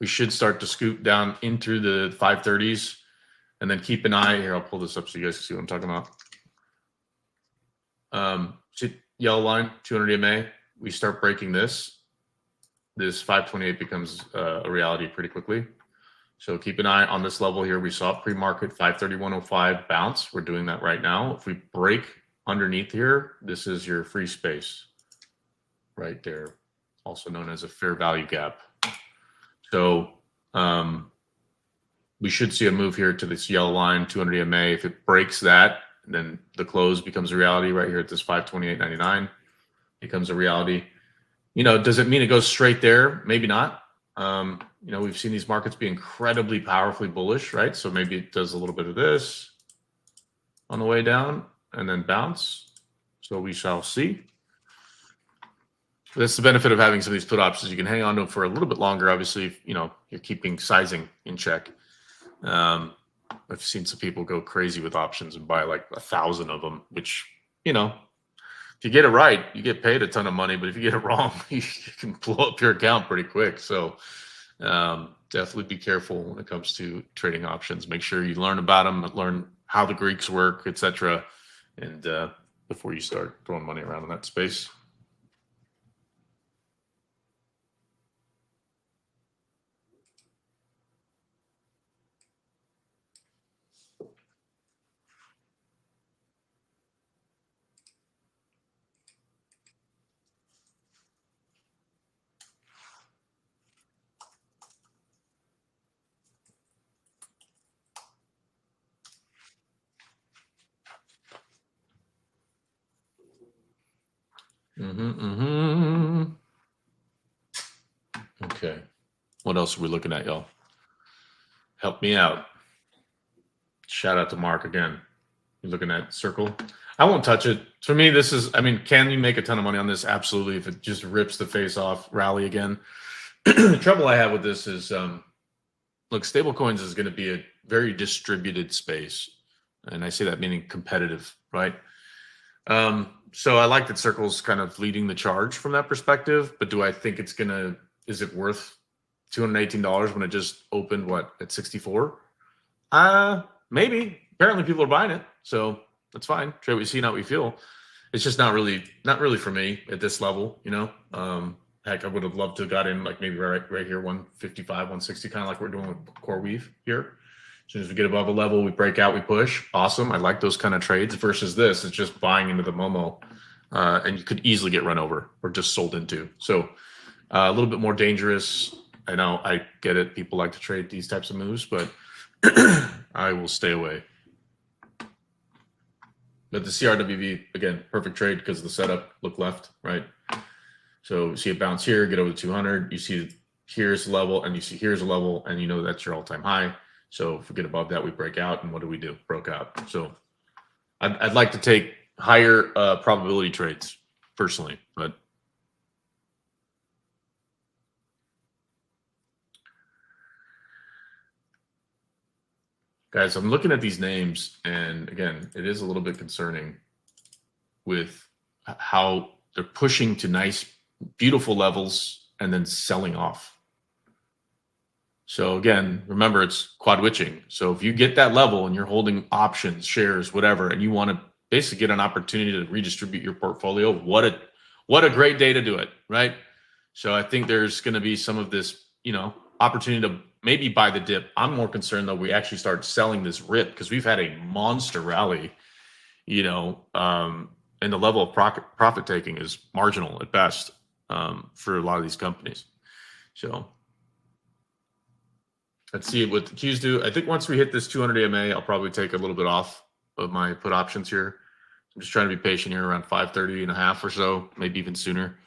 We should start to scoop down into the 530s and then keep an eye. Here, I'll pull this up so you guys can see what I'm talking about. Yellow line, 200 EMA. We start breaking this. This 528 becomes a reality pretty quickly. So keep an eye on this level here. We saw pre-market 531.05 bounce. We're doing that right now. If we break underneath here, this is your free space right there, also known as a fair value gap. So we should see a move here to this yellow line, 200 EMA. If it breaks that, then the close becomes a reality right here at this 528.99. Becomes a reality. You know, does it mean it goes straight there? Maybe not. You know, we've seen these markets be incredibly powerfully bullish, right? So maybe it does a little bit of this on the way down and then bounce. So we shall see. That's the benefit of having some of these put options. You can hang on to them for a little bit longer. Obviously, if, you know, you're keeping sizing in check. I've seen some people go crazy with options and buy like 1,000 of them, which, you know, if you get it right, you get paid a ton of money. But if you get it wrong, you can blow up your account pretty quick. So definitely be careful when it comes to trading options. Make sure you learn about them, learn how the Greeks work, etc., and before you start throwing money around in that space. Okay. What else are we looking at, y'all? Help me out. Shout out to Mark again. You're looking at Circle. I won't touch it. For me, this is, I mean, can you make a ton of money on this? Absolutely. If it just rips the face off, rally again. The trouble I have with this is, look, stablecoins is going to be a very distributed space. And I say that meaning competitive, right? So I like that Circle's kind of leading the charge from that perspective, but do I think it's gonna? Is it worth $218 when it just opened what at 64? Maybe. Apparently people are buying it, so that's fine. Trade what you see, not what you feel. It's just not really for me at this level, you know. Heck, I would have loved to have got in like maybe right here, 155, 160, kind of like we're doing with CoreWeave here. As soon as we get above a level, we break out, we push. Awesome. I like those kind of trades versus this. It's just buying into the Momo, and you could easily get run over or just sold into. So a little bit more dangerous. I know, I get it. People like to trade these types of moves, but I will stay away. But the CRWV, again, perfect trade because of the setup. Look left, right? So you see it bounce here, get over the 200. You see here's a level, and you see here's a level, and you know that's your all-time high. So if we get above that, we break out. And what do? Broke out. So I'd like to take higher probability trades personally, but guys, I'm looking at these names, and again, it is a little bit concerning with how they're pushing to nice, beautiful levels and then selling off. So again, remember, it's quad witching. So if you get that level and you're holding options, shares, whatever, and you want to basically get an opportunity to redistribute your portfolio, what a great day to do it, right? So I think there's going to be some of this, opportunity to maybe buy the dip. I'm more concerned though we actually start selling this rip because we've had a monster rally, and the level of profit taking is marginal at best for a lot of these companies. So let's see what the Qs do. I think once we hit this 200 EMA, I'll probably take a little bit off of my put options here. I'm just trying to be patient here around 530 and a half or so, maybe even sooner.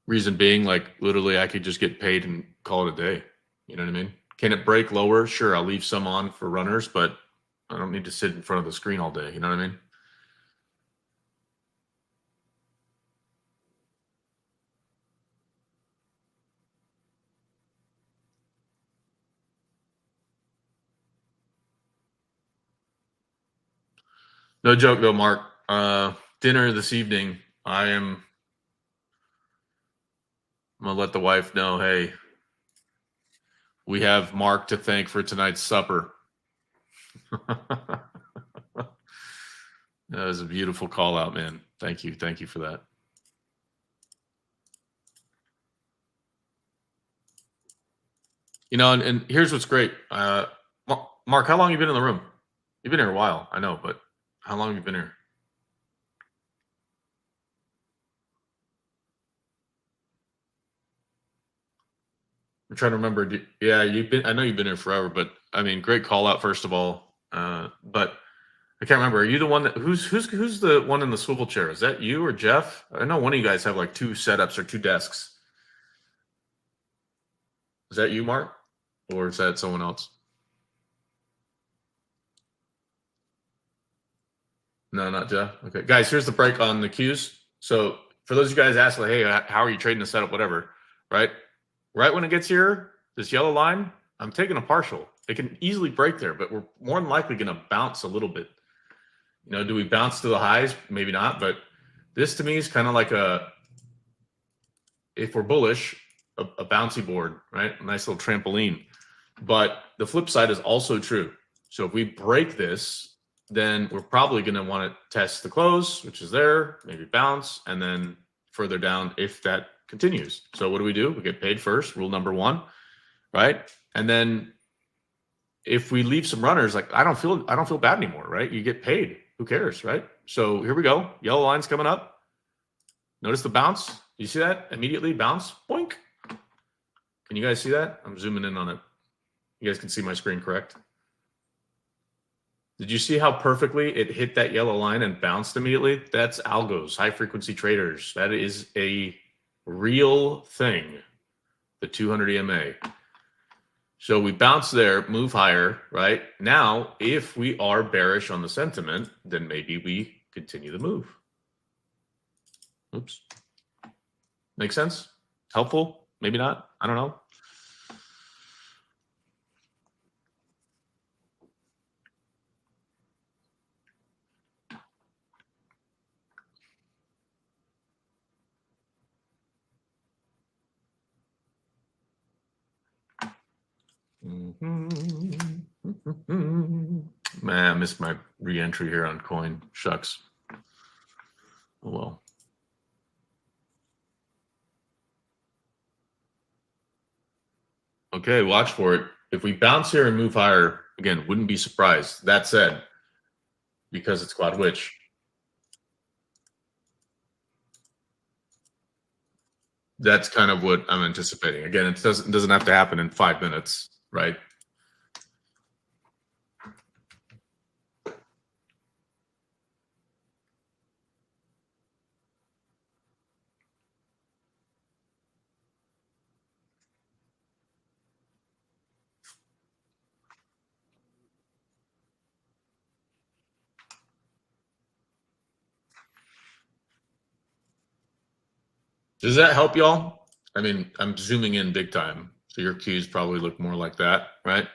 Reason being, like, literally I could just get paid and call it a day. You know what I mean? Can it break lower? Sure, I'll leave some on for runners, but I don't need to sit in front of the screen all day. You know what I mean? No joke though, Mark. Dinner this evening, I'm gonna let the wife know, hey, we have Mark to thank for tonight's supper. That was a beautiful call out, man. Thank you. Thank you for that. And here's what's great. Mark, how long have you been in the room? You've been here a while, I know, but how long have you been here? I'm trying to remember. Yeah, I know you've been here forever, but I mean, great call out, first of all. But I can't remember. Are you the one who's the one in the swivel chair? Is that you or Jeff? I know one of you guys have like two setups or two desks. Is that you, Mark? Or is that someone else? No, not Jeff. Okay, guys, here's the break on the Qs. So for those of you guys asking, like, hey, how are you trading the setup, whatever, right? Right when it gets here, this yellow line, I'm taking a partial. It can easily break there, but we're more than likely going to bounce a little bit. Do we bounce to the highs? Maybe not, but this to me is kind of like if we're bullish, a bouncy board, right? A nice little trampoline. But the flip side is also true. So if we break this, then we're probably going to want to test the close, which is there, maybe bounce, and then further down if that continues. So what do? We get paid first, rule number one, right? And then if we leave some runners, like I don't feel bad anymore, right? You get paid. Who cares, right? So here we go. Yellow line's coming up. Notice the bounce. You see that? Immediately bounce. Boink. Can you guys see that? I'm zooming in on it. You guys can see my screen, correct? Did you see how perfectly it hit that yellow line and bounced immediately? That's algos, high frequency traders. That is a real thing, the 200 EMA. So we bounce there, move higher, right? Now, if we are bearish on the sentiment, then maybe we continue the move. Oops. Make sense? Helpful? Maybe not. I don't know. Man, I missed my re-entry here on coin. Shucks. Oh well. Okay, watch for it. If we bounce here and move higher, again, wouldn't be surprised. That said, because it's quad witch, that's kind of what I'm anticipating. Again, it doesn't have to happen in 5 minutes, right? Does that help y'all? I mean, I'm zooming in big time, so your cues probably look more like that, right?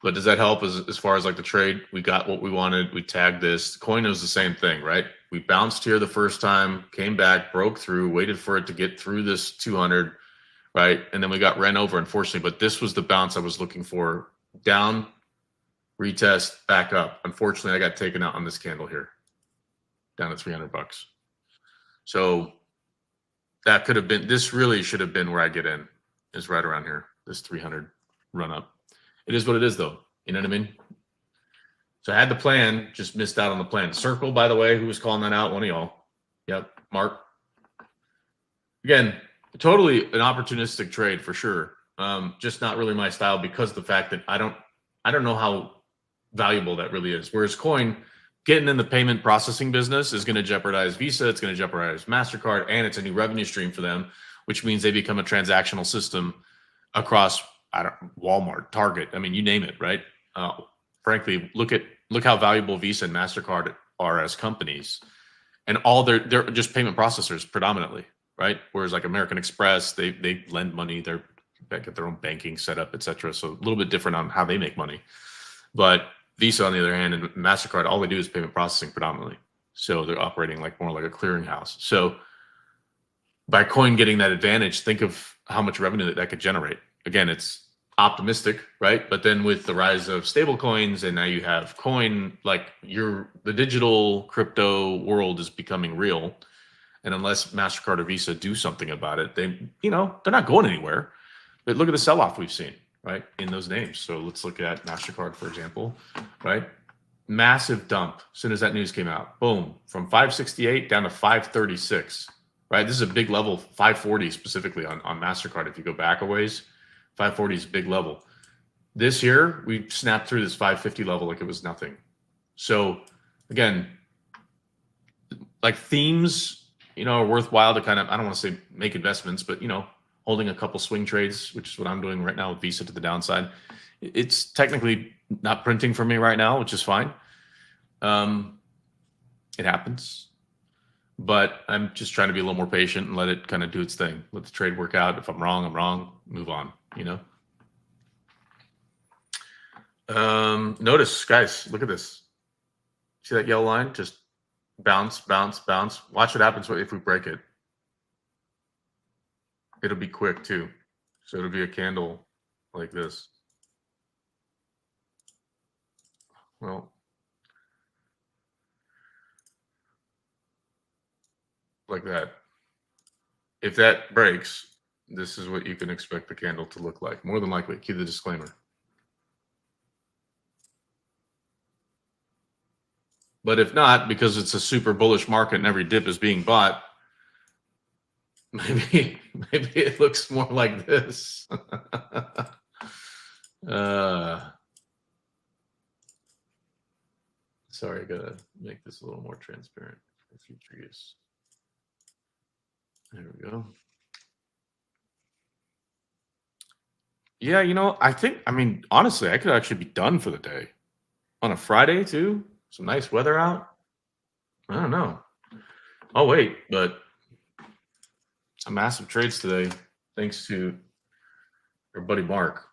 But does that help as far as like the trade? We got what we wanted. We tagged this. Coin was the same thing, right? We bounced here the first time, came back, broke through, waited for it to get through this 200, right? And then we got ran over, unfortunately. But this was the bounce I was looking for. Down, retest, back up. Unfortunately, I got taken out on this candle here, down to $300. So that could have been, this really should have been where I get in, is right around here, this 300 run up. It is what it is, though. You know what I mean? So I had the plan, just missed out on the plan. Circle, by the way, who was calling that out? One of y'all. Yep, Mark. Again, totally an opportunistic trade for sure. Just not really my style because of the fact that I don't know how valuable that really is. Whereas coin, getting in the payment processing business is going to jeopardize Visa, it's going to jeopardize MasterCard, and it's a new revenue stream for them, which means they become a transactional system across Walmart, Target. I mean, you name it, right? Frankly, look how valuable Visa and MasterCard are as companies, and all they're just payment processors predominantly, right? Whereas like American Express, they lend money, they're get their own banking setup, etc. So a little bit different on how they make money. But Visa, on the other hand, and MasterCard, all they do is payment processing predominantly. So they're operating like more like a clearinghouse. So by coin getting that advantage, think of how much revenue that could generate. Again, it's optimistic, right? But then with the rise of stable coins, and now you have coin, like the digital crypto world is becoming real. And unless MasterCard or Visa do something about it, they're not going anywhere. But look at the sell-off we've seen, right, in those names. So let's look at MasterCard, for example, right? Massive dump as soon as that news came out. Boom, from 568 down to 536, right? This is a big level, 540 specifically on MasterCard. If you go back a ways, 540 is a big level. This year, we snapped through this 550 level like it was nothing. So again, like themes, are worthwhile to kind of, I don't want to say make investments, but, holding a couple swing trades, which is what I'm doing right now with Visa to the downside. It's technically not printing for me right now, which is fine. It happens. But I'm just trying to be a little more patient and let it kind of do its thing. Let the trade work out. If I'm wrong, I'm wrong. Move on, Notice, guys, look at this. See that yellow line? Just bounce, bounce, bounce. Watch what happens if we break it. It'll be quick too. So it'll be a candle like this. Well, like that. If that breaks, this is what you can expect the candle to look like. More than likely, cue the disclaimer. But if not, because it's a super bullish market and every dip is being bought, maybe it looks more like this. Sorry, I gotta make this a little more transparent for future use. There we go. Yeah, honestly, I could actually be done for the day. On a Friday too? Some nice weather out? I don't know. Oh, wait, but some massive trades today, thanks to your buddy Mark.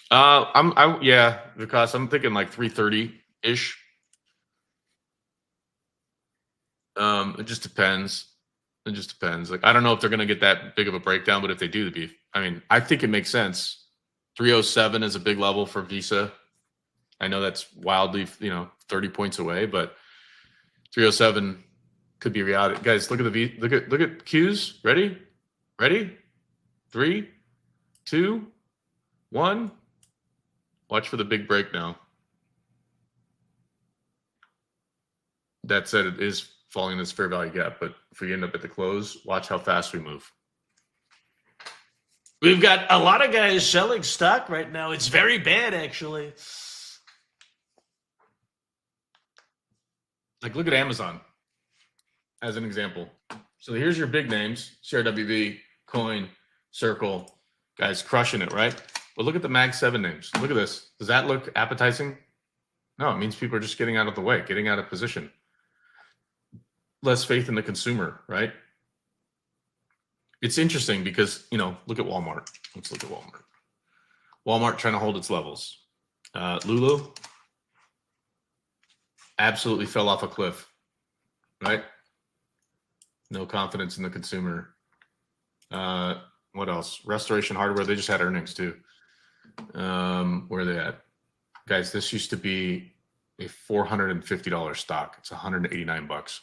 Because I'm thinking like 330-ish. It just depends. It just depends. Like, I don't know if they're going to get that big of a breakdown, but if they do, I mean, I think it makes sense. 307 is a big level for Visa. I know that's wildly, 30 points away, but 307 could be reality. Guys, look at look at Qs. Ready? 3, 2, 1. Watch for the big break now. That said, it is falling in this fair value gap, but if we end up at the close, watch how fast we move. We've got a lot of guys selling stock right now. It's very bad, actually. Like, look at Amazon as an example. So here's your big names: CRWV, Coin, Circle, guys crushing it, right? But look at the Mag 7 names. Look at this. Does that look appetizing? No, it means people are just getting out of the way, getting out of position. Less faith in the consumer, right? It's interesting because, look at Walmart. Let's look at Walmart. Walmart trying to hold its levels. Lulu absolutely fell off a cliff, right? No confidence in the consumer. What else? Restoration Hardware, they just had earnings too. Where are they at? Guys, this used to be a $450 stock. It's $189.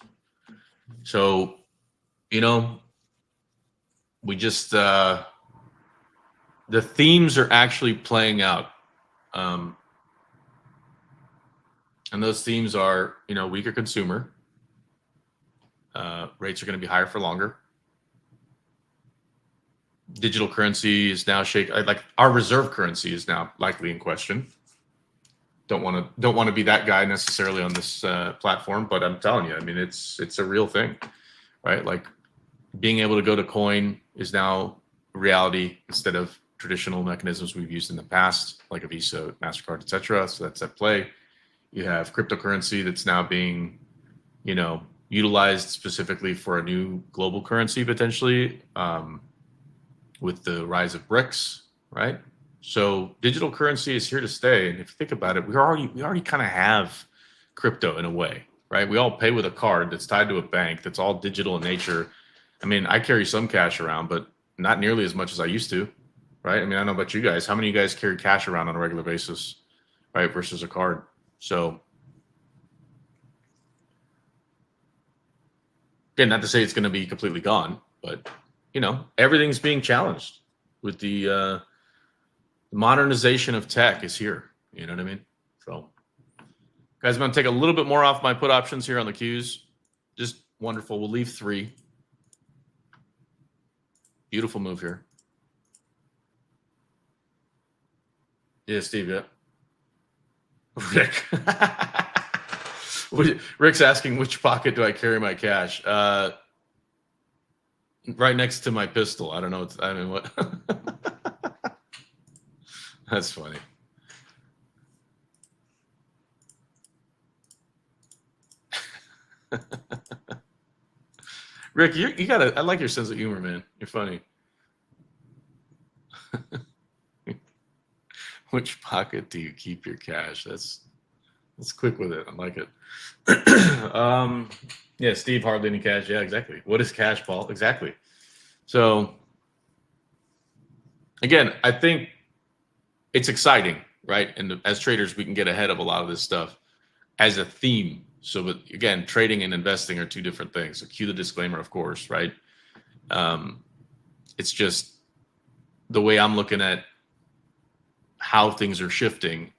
So, we just, the themes are actually playing out. And those themes are, weaker consumer. Rates are going to be higher for longer. Digital currency is now like our reserve currency is now likely in question. Don't want to be that guy necessarily on this platform, but I'm telling you, I mean, it's a real thing, right? Like, being able to go to coin is now a reality instead of traditional mechanisms we've used in the past, like a Visa, MasterCard, et cetera. So that's at play. You have cryptocurrency that's now being, utilized specifically for a new global currency potentially, with the rise of BRICS, right? So digital currency is here to stay. And if you think about it, we already kind of have crypto in a way, right? We all pay with a card that's tied to a bank that's all digital in nature. I mean, I carry some cash around, but not nearly as much as I used to, right? I mean, I don't know about you guys. How many of you guys carry cash around on a regular basis, right, versus a card? So, again, not to say it's going to be completely gone, but, everything's being challenged with the modernization of tech is here. You know what I mean? So, guys, I'm going to take a little bit more off my put options here on the Qs. Just wonderful. We'll leave 3. Beautiful move here. Yeah, Steve, yeah. Rick. Rick's asking, which pocket do I carry my cash? Right next to my pistol. I don't know. What? That's funny. Rick, I like your sense of humor, man. You're funny. Which pocket do you keep your cash? That's quick with it. I like it. Yeah, Steve, hardly any cash. Yeah, exactly. What is cash, Paul? Exactly. So, again, I think it's exciting, right? And as traders, we can get ahead of a lot of this stuff as a theme. So, but again, trading and investing are two different things. So cue the disclaimer, of course, right? It's just the way I'm looking at how things are shifting,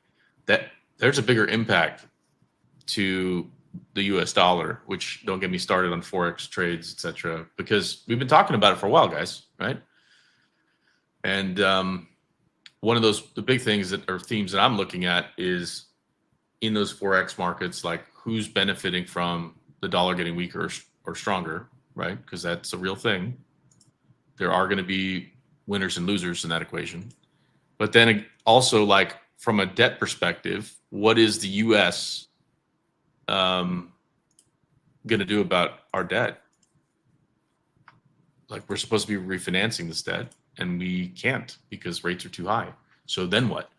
that there's a bigger impact to the US dollar, which, don't get me started on Forex trades, et cetera, because we've been talking about it for a while, guys, right? And one of the big things that are themes that I'm looking at is in those Forex markets, like who's benefiting from the dollar getting weaker or stronger, right? Because that's a real thing. There are going to be winners and losers in that equation. But then also, like, from a debt perspective, what is the U.S. Going to do about our debt? Like, we're supposed to be refinancing this debt, and we can't because rates are too high. So then what?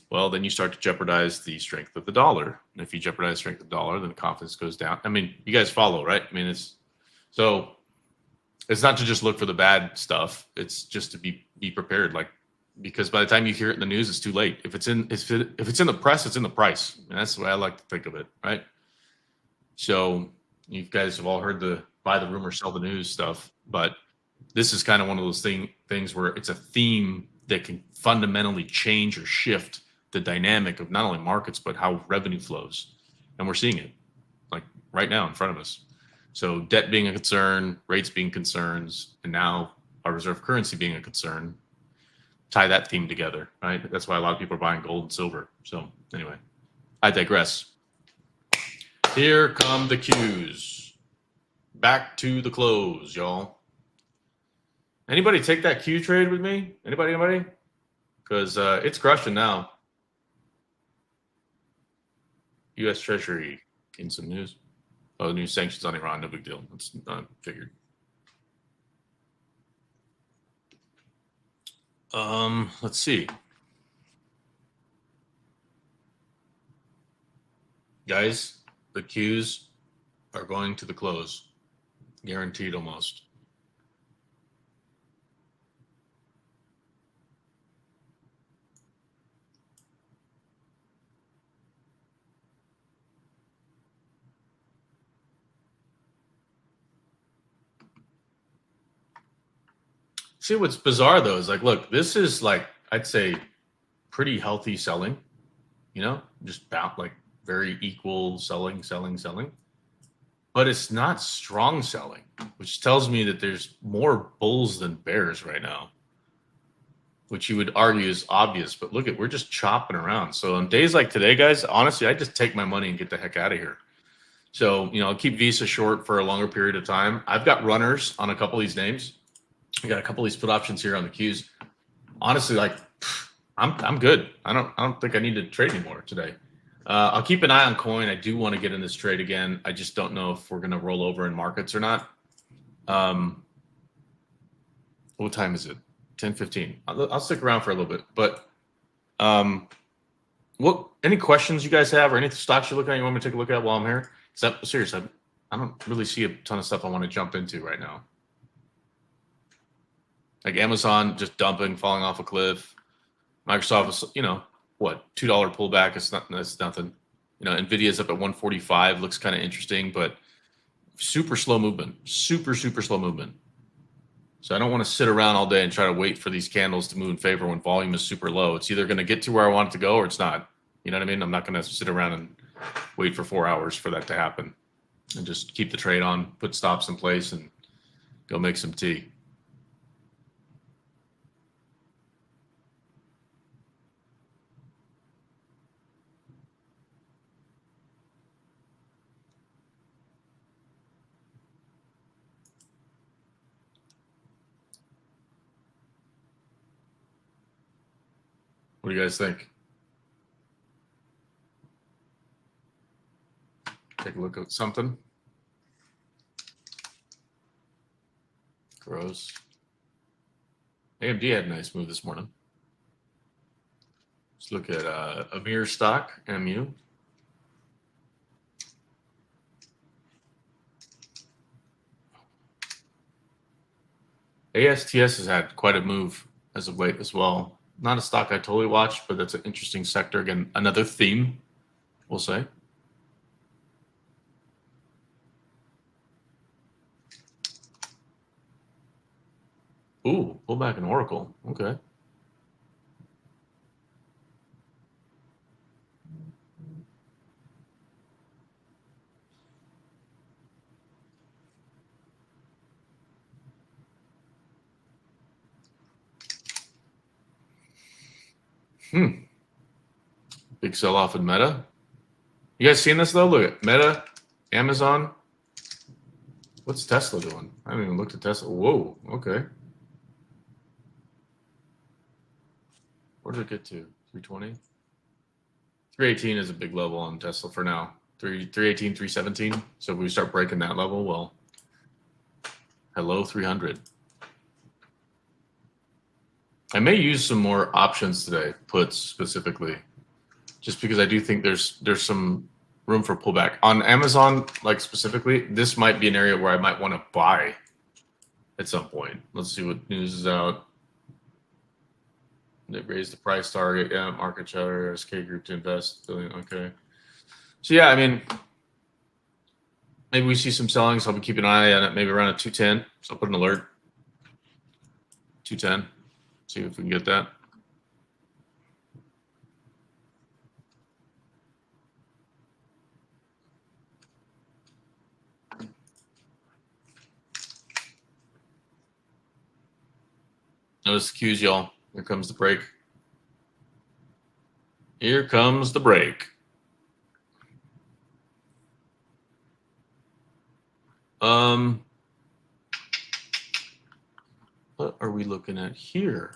Well, then you start to jeopardize the strength of the dollar. And if you jeopardize the strength of the dollar, then the confidence goes down. I mean, you guys follow, right? I mean, it's so It's not to just look for the bad stuff. It's just to be prepared. Like, because by the time you hear it in the news, it's too late. If it's in the press, it's in the price. And that's the way I like to think of it, right? So you guys have all heard the buy the rumor, sell the news stuff, but this is kind of one of those things where it's a theme that can fundamentally change or shift the dynamic of not only markets but how revenue flows, and we're seeing it like right now in front of us. So debt being a concern, rates being concerns, and now our reserve currency being a concern, tie that theme together, right? That's why a lot of people are buying gold and silver. So anyway, I digress. Here come the cues. Back to the close, y'all. Anybody take that Q trade with me? Anybody? Because it's crushing now. U.S. Treasury in some news. Oh, new sanctions on Iran, no big deal. That's figured. Let's see. Guys, the Qs are going to the close. Guaranteed almost. See, what's bizarre though is like, look, this is like, I'd say pretty healthy selling, just about like very equal selling. But it's not strong selling, which tells me that there's more bulls than bears right now, which you would argue is obvious. But look we're just chopping around. So on days like today, guys, honestly, I just take my money and get the heck out of here. So, I'll keep Visa short for a longer period of time. I've got runners on a couple of these names. I got a couple of these put options here on the Qs. Honestly, like I'm good. I don't think I need to trade anymore today. I'll keep an eye on coin. I do want to get in this trade again. I just don't know if we're going to roll over in markets or not. What time is it? 10:15. I'll stick around for a little bit. But any questions you guys have or any stocks you're looking at you want me to take a look at while I'm here? Seriously, I don't really see a ton of stuff I want to jump into right now. Like Amazon just dumping, falling off a cliff. Microsoft is, $2 pullback. That's nothing. Nvidia's up at 145, looks kind of interesting, but super slow movement. Super slow movement. So I don't want to sit around all day and try to wait for these candles to move in favor when volume is super low. It's either going to get to where I want it to go or it's not. You know what I mean? I'm not going to sit around and wait for 4 hours for that to happen. And just keep the trade on, put stops in place, and go make some tea. What do you guys think? Take a look at something. Gross. AMD had a nice move this morning. Let's look at Amir stock, MU. ASTS has had quite a move as of late as well. Not a stock I totally watched, but that's an interesting sector. Again, another theme, we'll say. Ooh, pull back in Oracle. Okay. Big sell-off in Meta. You guys seen this though? Look at Meta, Amazon. What's Tesla doing? I haven't even looked at Tesla. Whoa, okay. Where did it get to? 320? 318 is a big level on Tesla for now. 318, 317. So if we start breaking that level, well, hello, 300. I may use some more options today, puts specifically, just because I do think there's some room for pullback. On Amazon, like specifically, this might be an area where I might want to buy at some point. Let's see what news is out. They raised the price target. Yeah, market share, SK Group to invest. Billion. Okay. So yeah, I mean, maybe we see some selling. So I'll be keeping an eye on it. Maybe around a 210. So I'll put an alert. 210. See if we can get that. Notice the cues, y'all. Here comes the break. Here comes the break. What are we looking at here?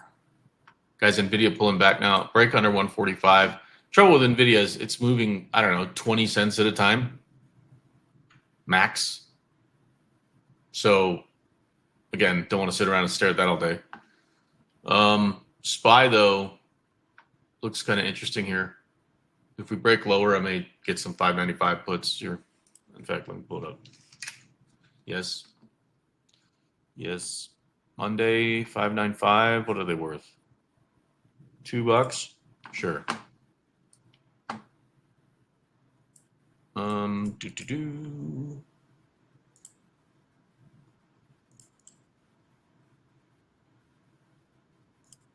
Guys, NVIDIA pulling back now. Break under 145. Trouble with NVIDIA is it's moving, I don't know, 20 cents at a time. Max. So, again, don't want to sit around and stare at that all day. SPY, though, looks kind of interesting here. If we break lower, I may get some 595 puts here. In fact, let me pull it up. Yes. Yes. Monday, 595. What are they worth? $2? Sure.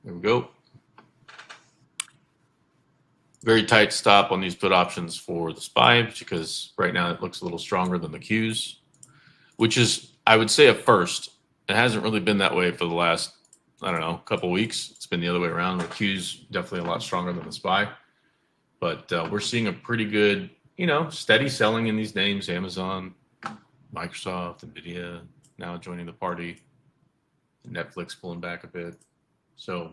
There we go. Very tight stop on these put options for the SPY because right now it looks a little stronger than the Qs, which is, I would say, a first. It hasn't really been that way for the last, I don't know, couple weeks. It's been the other way around. The Qs definitely a lot stronger than the SPY. But we're seeing a pretty good, steady selling in these names. Amazon, Microsoft, NVIDIA now joining the party. Netflix pulling back a bit. So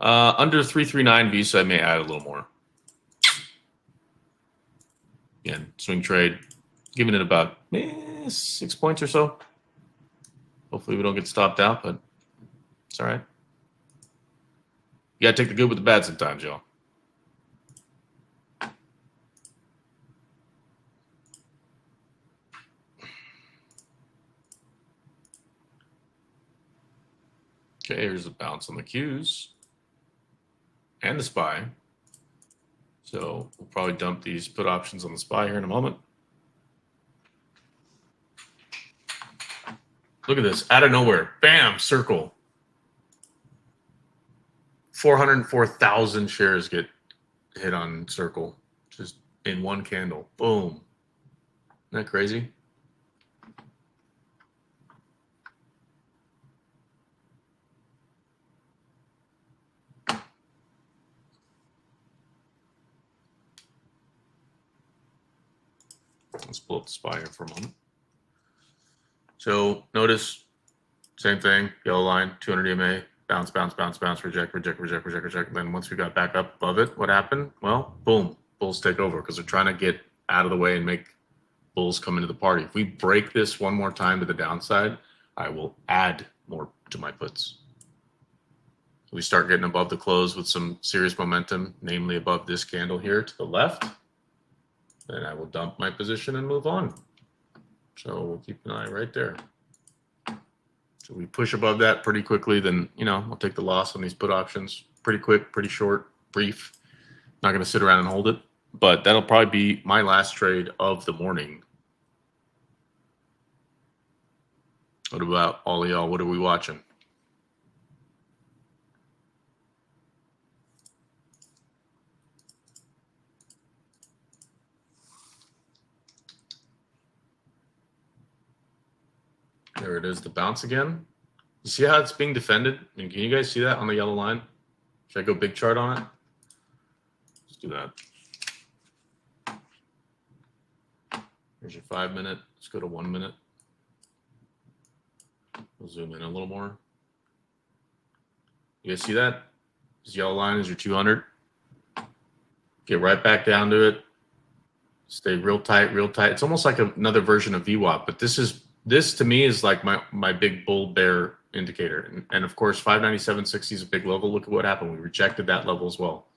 under 339 Visa, I may add a little more. Again, swing trade, giving it about 6 points or so. Hopefully we don't get stopped out, but it's all right. You got to take the good with the bad sometimes, y'all. Okay, here's a bounce on the Qs and the SPY. So we'll probably dump these put options on the SPY here in a moment. Look at this, out of nowhere, bam, circle. 404,000 shares get hit on circle, just in one candle, boom. Isn't that crazy? Let's pull up the SPY here for a moment. So notice, same thing, yellow line, 200 EMA, bounce, bounce, bounce, bounce, reject, reject, reject, reject, reject. Then once we got back up above it, what happened? Well, boom, bulls take over because they're trying to get out of the way and make bulls come into the party. If we break this one more time to the downside, I will add more to my puts. We start getting above the close with some serious momentum, namely above this candle here to the left. Then I will dump my position and move on. So we'll keep an eye right there. So we push above that pretty quickly, then, we'll take the loss on these put options. Pretty quick, pretty short, brief. Not going to sit around and hold it. But that'll probably be my last trade of the morning. What about all of y'all? What are we watching? There it is, the bounce again. You see how it's being defended? I mean, can you guys see that on the yellow line? Should I go big chart on it? Let's do that. Here's your 5 minute. Let's go to 1 minute. We'll zoom in a little more. You guys see that? This yellow line is your 200. Get right back down to it. Stay real tight, real tight. It's almost like another version of VWAP, but this to me is like my big bull bear indicator. And of course, 597.60 is a big level. Look at what happened. We rejected that level as well.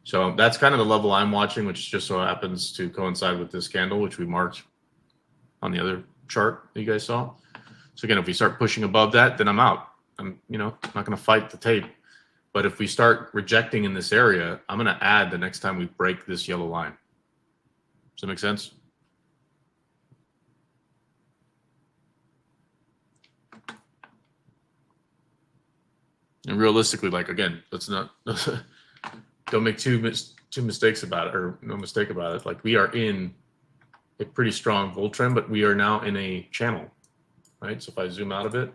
So that's kind of the level I'm watching, which just so happens to coincide with this candle, which we marked on the other chart that you guys saw. So again, if we start pushing above that, then I'm out. I'm, not going to fight the tape. But if we start rejecting in this area, I'm going to add the next time we break this yellow line. Does that make sense? And realistically, like, again, let's not don't make two mistakes about it, or no mistake about it. Like, we are in a pretty strong bull trend, but we are now in a channel, right? So if I zoom out a bit,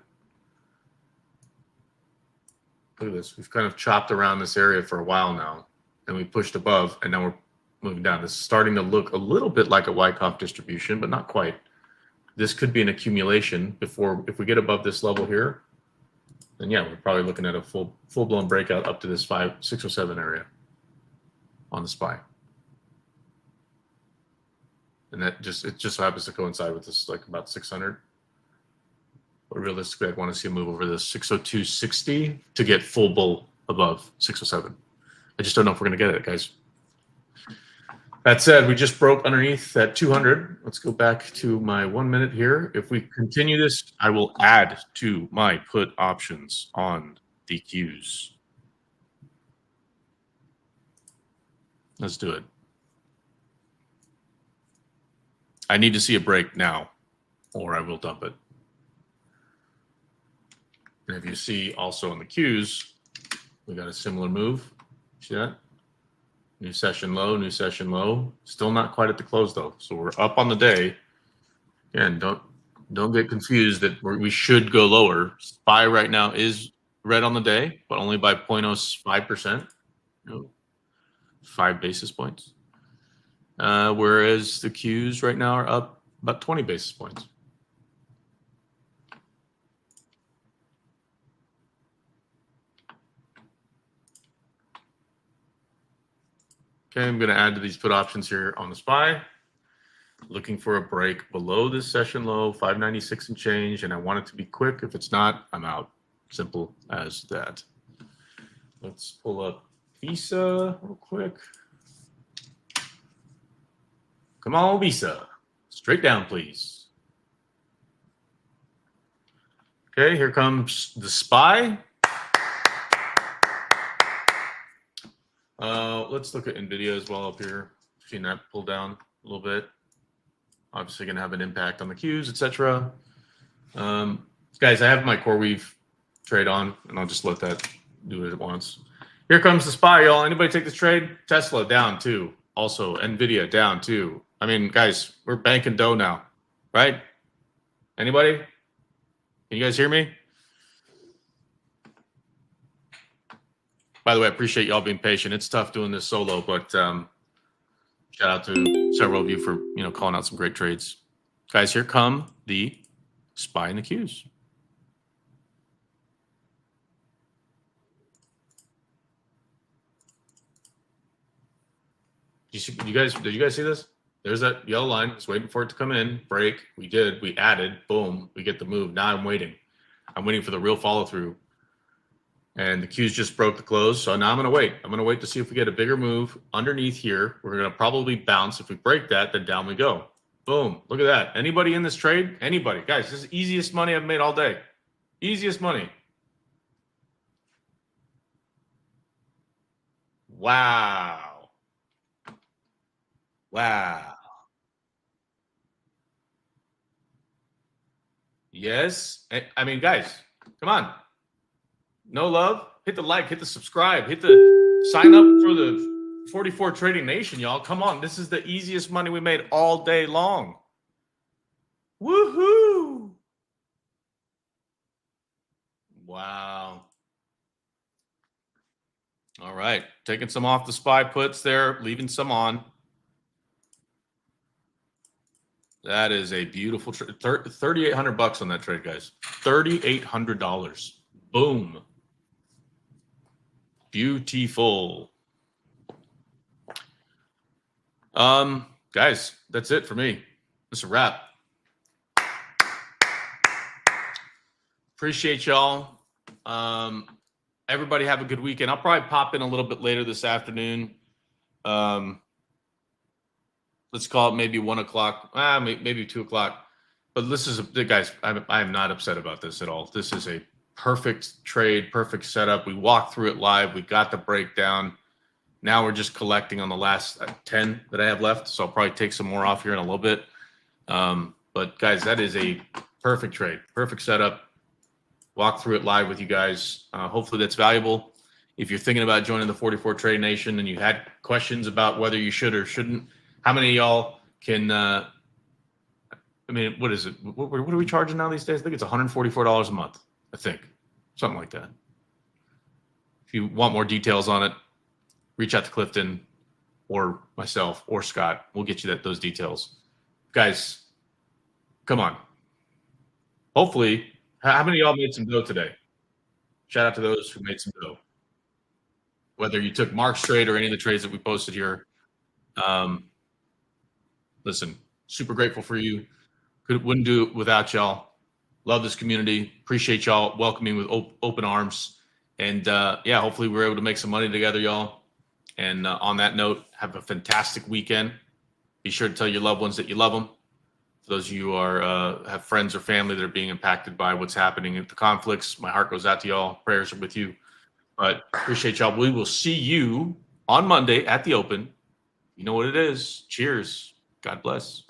look at this. We've kind of chopped around this area for a while now, and we pushed above, and now we're moving down. This is starting to look a little bit like a Wyckoff distribution, but not quite. This could be an accumulation before, if we get above this level here, then yeah, we're probably looking at a full-blown breakout up to this 607 area on the SPY. And it just so happens to coincide with this, like, about 600. But realistically, I'd want to see a move over this 602.60 to get full bull above 607. I just don't know if we're going to get it, guys. That said, we just broke underneath that 200. Let's go back to my 1 minute here. If we continue this, I will add to my put options on the Qs. Let's do it. I need to see a break now, or I will dump it. And if you see also on the Qs, we got a similar move. See that? New session low. Still not quite at the close though. So we're up on the day. Again, don't get confused that we should go lower. SPY right now is red on the day, but only by 0.05%. 5 basis points. Whereas the Qs right now are up about 20 basis points. Okay, I'm going to add to these put options here on the SPY. Looking for a break below this session low, 596 and change, and I want it to be quick. If it's not, I'm out. Simple as that. Let's pull up Visa real quick. Come on, Visa. Straight down, please. Okay, here comes the SPY. Let's look at NVIDIA as well up here. Seeing that pull down a little bit. Obviously going to have an impact on the Qs, etc. Guys, I have my CoreWeave trade on, and I'll just let that do it at once. Here comes the SPY, y'all. Anybody take this trade? Tesla down too. Also, NVIDIA down too. I mean, guys, we're banking dough now, right? Anybody? Can you guys hear me? By the way, I appreciate y'all being patient. It's tough doing this solo, but shout out to several of you for calling out some great trades. Guys, here come the SPY and the Qs. Did you guys see this? There's that yellow line. I was waiting for it to come in, break. We did. We added. Boom. We get the move. Now I'm waiting. I'm waiting for the real follow through. And the Qs just broke the close. So now I'm going to wait. I'm going to wait to see if we get a bigger move underneath here. We're going to probably bounce. If we break that, then down we go. Boom. Look at that. Anybody in this trade? Anybody. Guys, this is the easiest money I've made all day. Easiest money. Wow. Wow. Yes. I mean, guys, come on. No love? Hit the like, hit the subscribe, hit the sign up for the 44 Trading Nation, y'all. Come on. This is the easiest money we made all day long. Woohoo! Wow. All right. Taking some off the SPY puts there, leaving some on. That is a beautiful trade. $3,800 on that trade, guys. $3,800. Boom. Beautiful. Guys, that's it for me. It's a wrap. Appreciate y'all. Everybody have a good weekend. I'll probably pop in a little bit later this afternoon. let's call it maybe 1 o'clock, maybe 2 o'clock. But this is guys. I'm not upset about this at all. This is a perfect trade, perfect setup. We walked through it live. We got the breakdown. Now we're just collecting on the last 10 that I have left. So I'll probably take some more off here in a little bit. But guys, that is a perfect trade, perfect setup. Walk through it live with you guys. Hopefully that's valuable. If you're thinking about joining the 44 Trade Nation and you had questions about whether you should or shouldn't, how many of y'all can, I mean, what is it? What are we charging now these days? I think it's $144 a month, I think. Something like that. If you want more details on it, reach out to Clifton or myself or Scott. We'll get you those details. Guys, come on. Hopefully, how many of y'all made some dough today? Shout out to those who made some dough. Whether you took Mark's trade or any of the trades that we posted here. Listen, super grateful for you. Wouldn't do it without y'all. Love this community. Appreciate y'all welcoming with open arms. And yeah, hopefully we're able to make some money together, y'all. And on that note, have a fantastic weekend. Be sure to tell your loved ones that you love them. For those of you who are have friends or family that are being impacted by what's happening at the conflicts, my heart goes out to y'all. Prayers are with you. But appreciate y'all. We will see you on Monday at the Open. You know what it is. Cheers. God bless.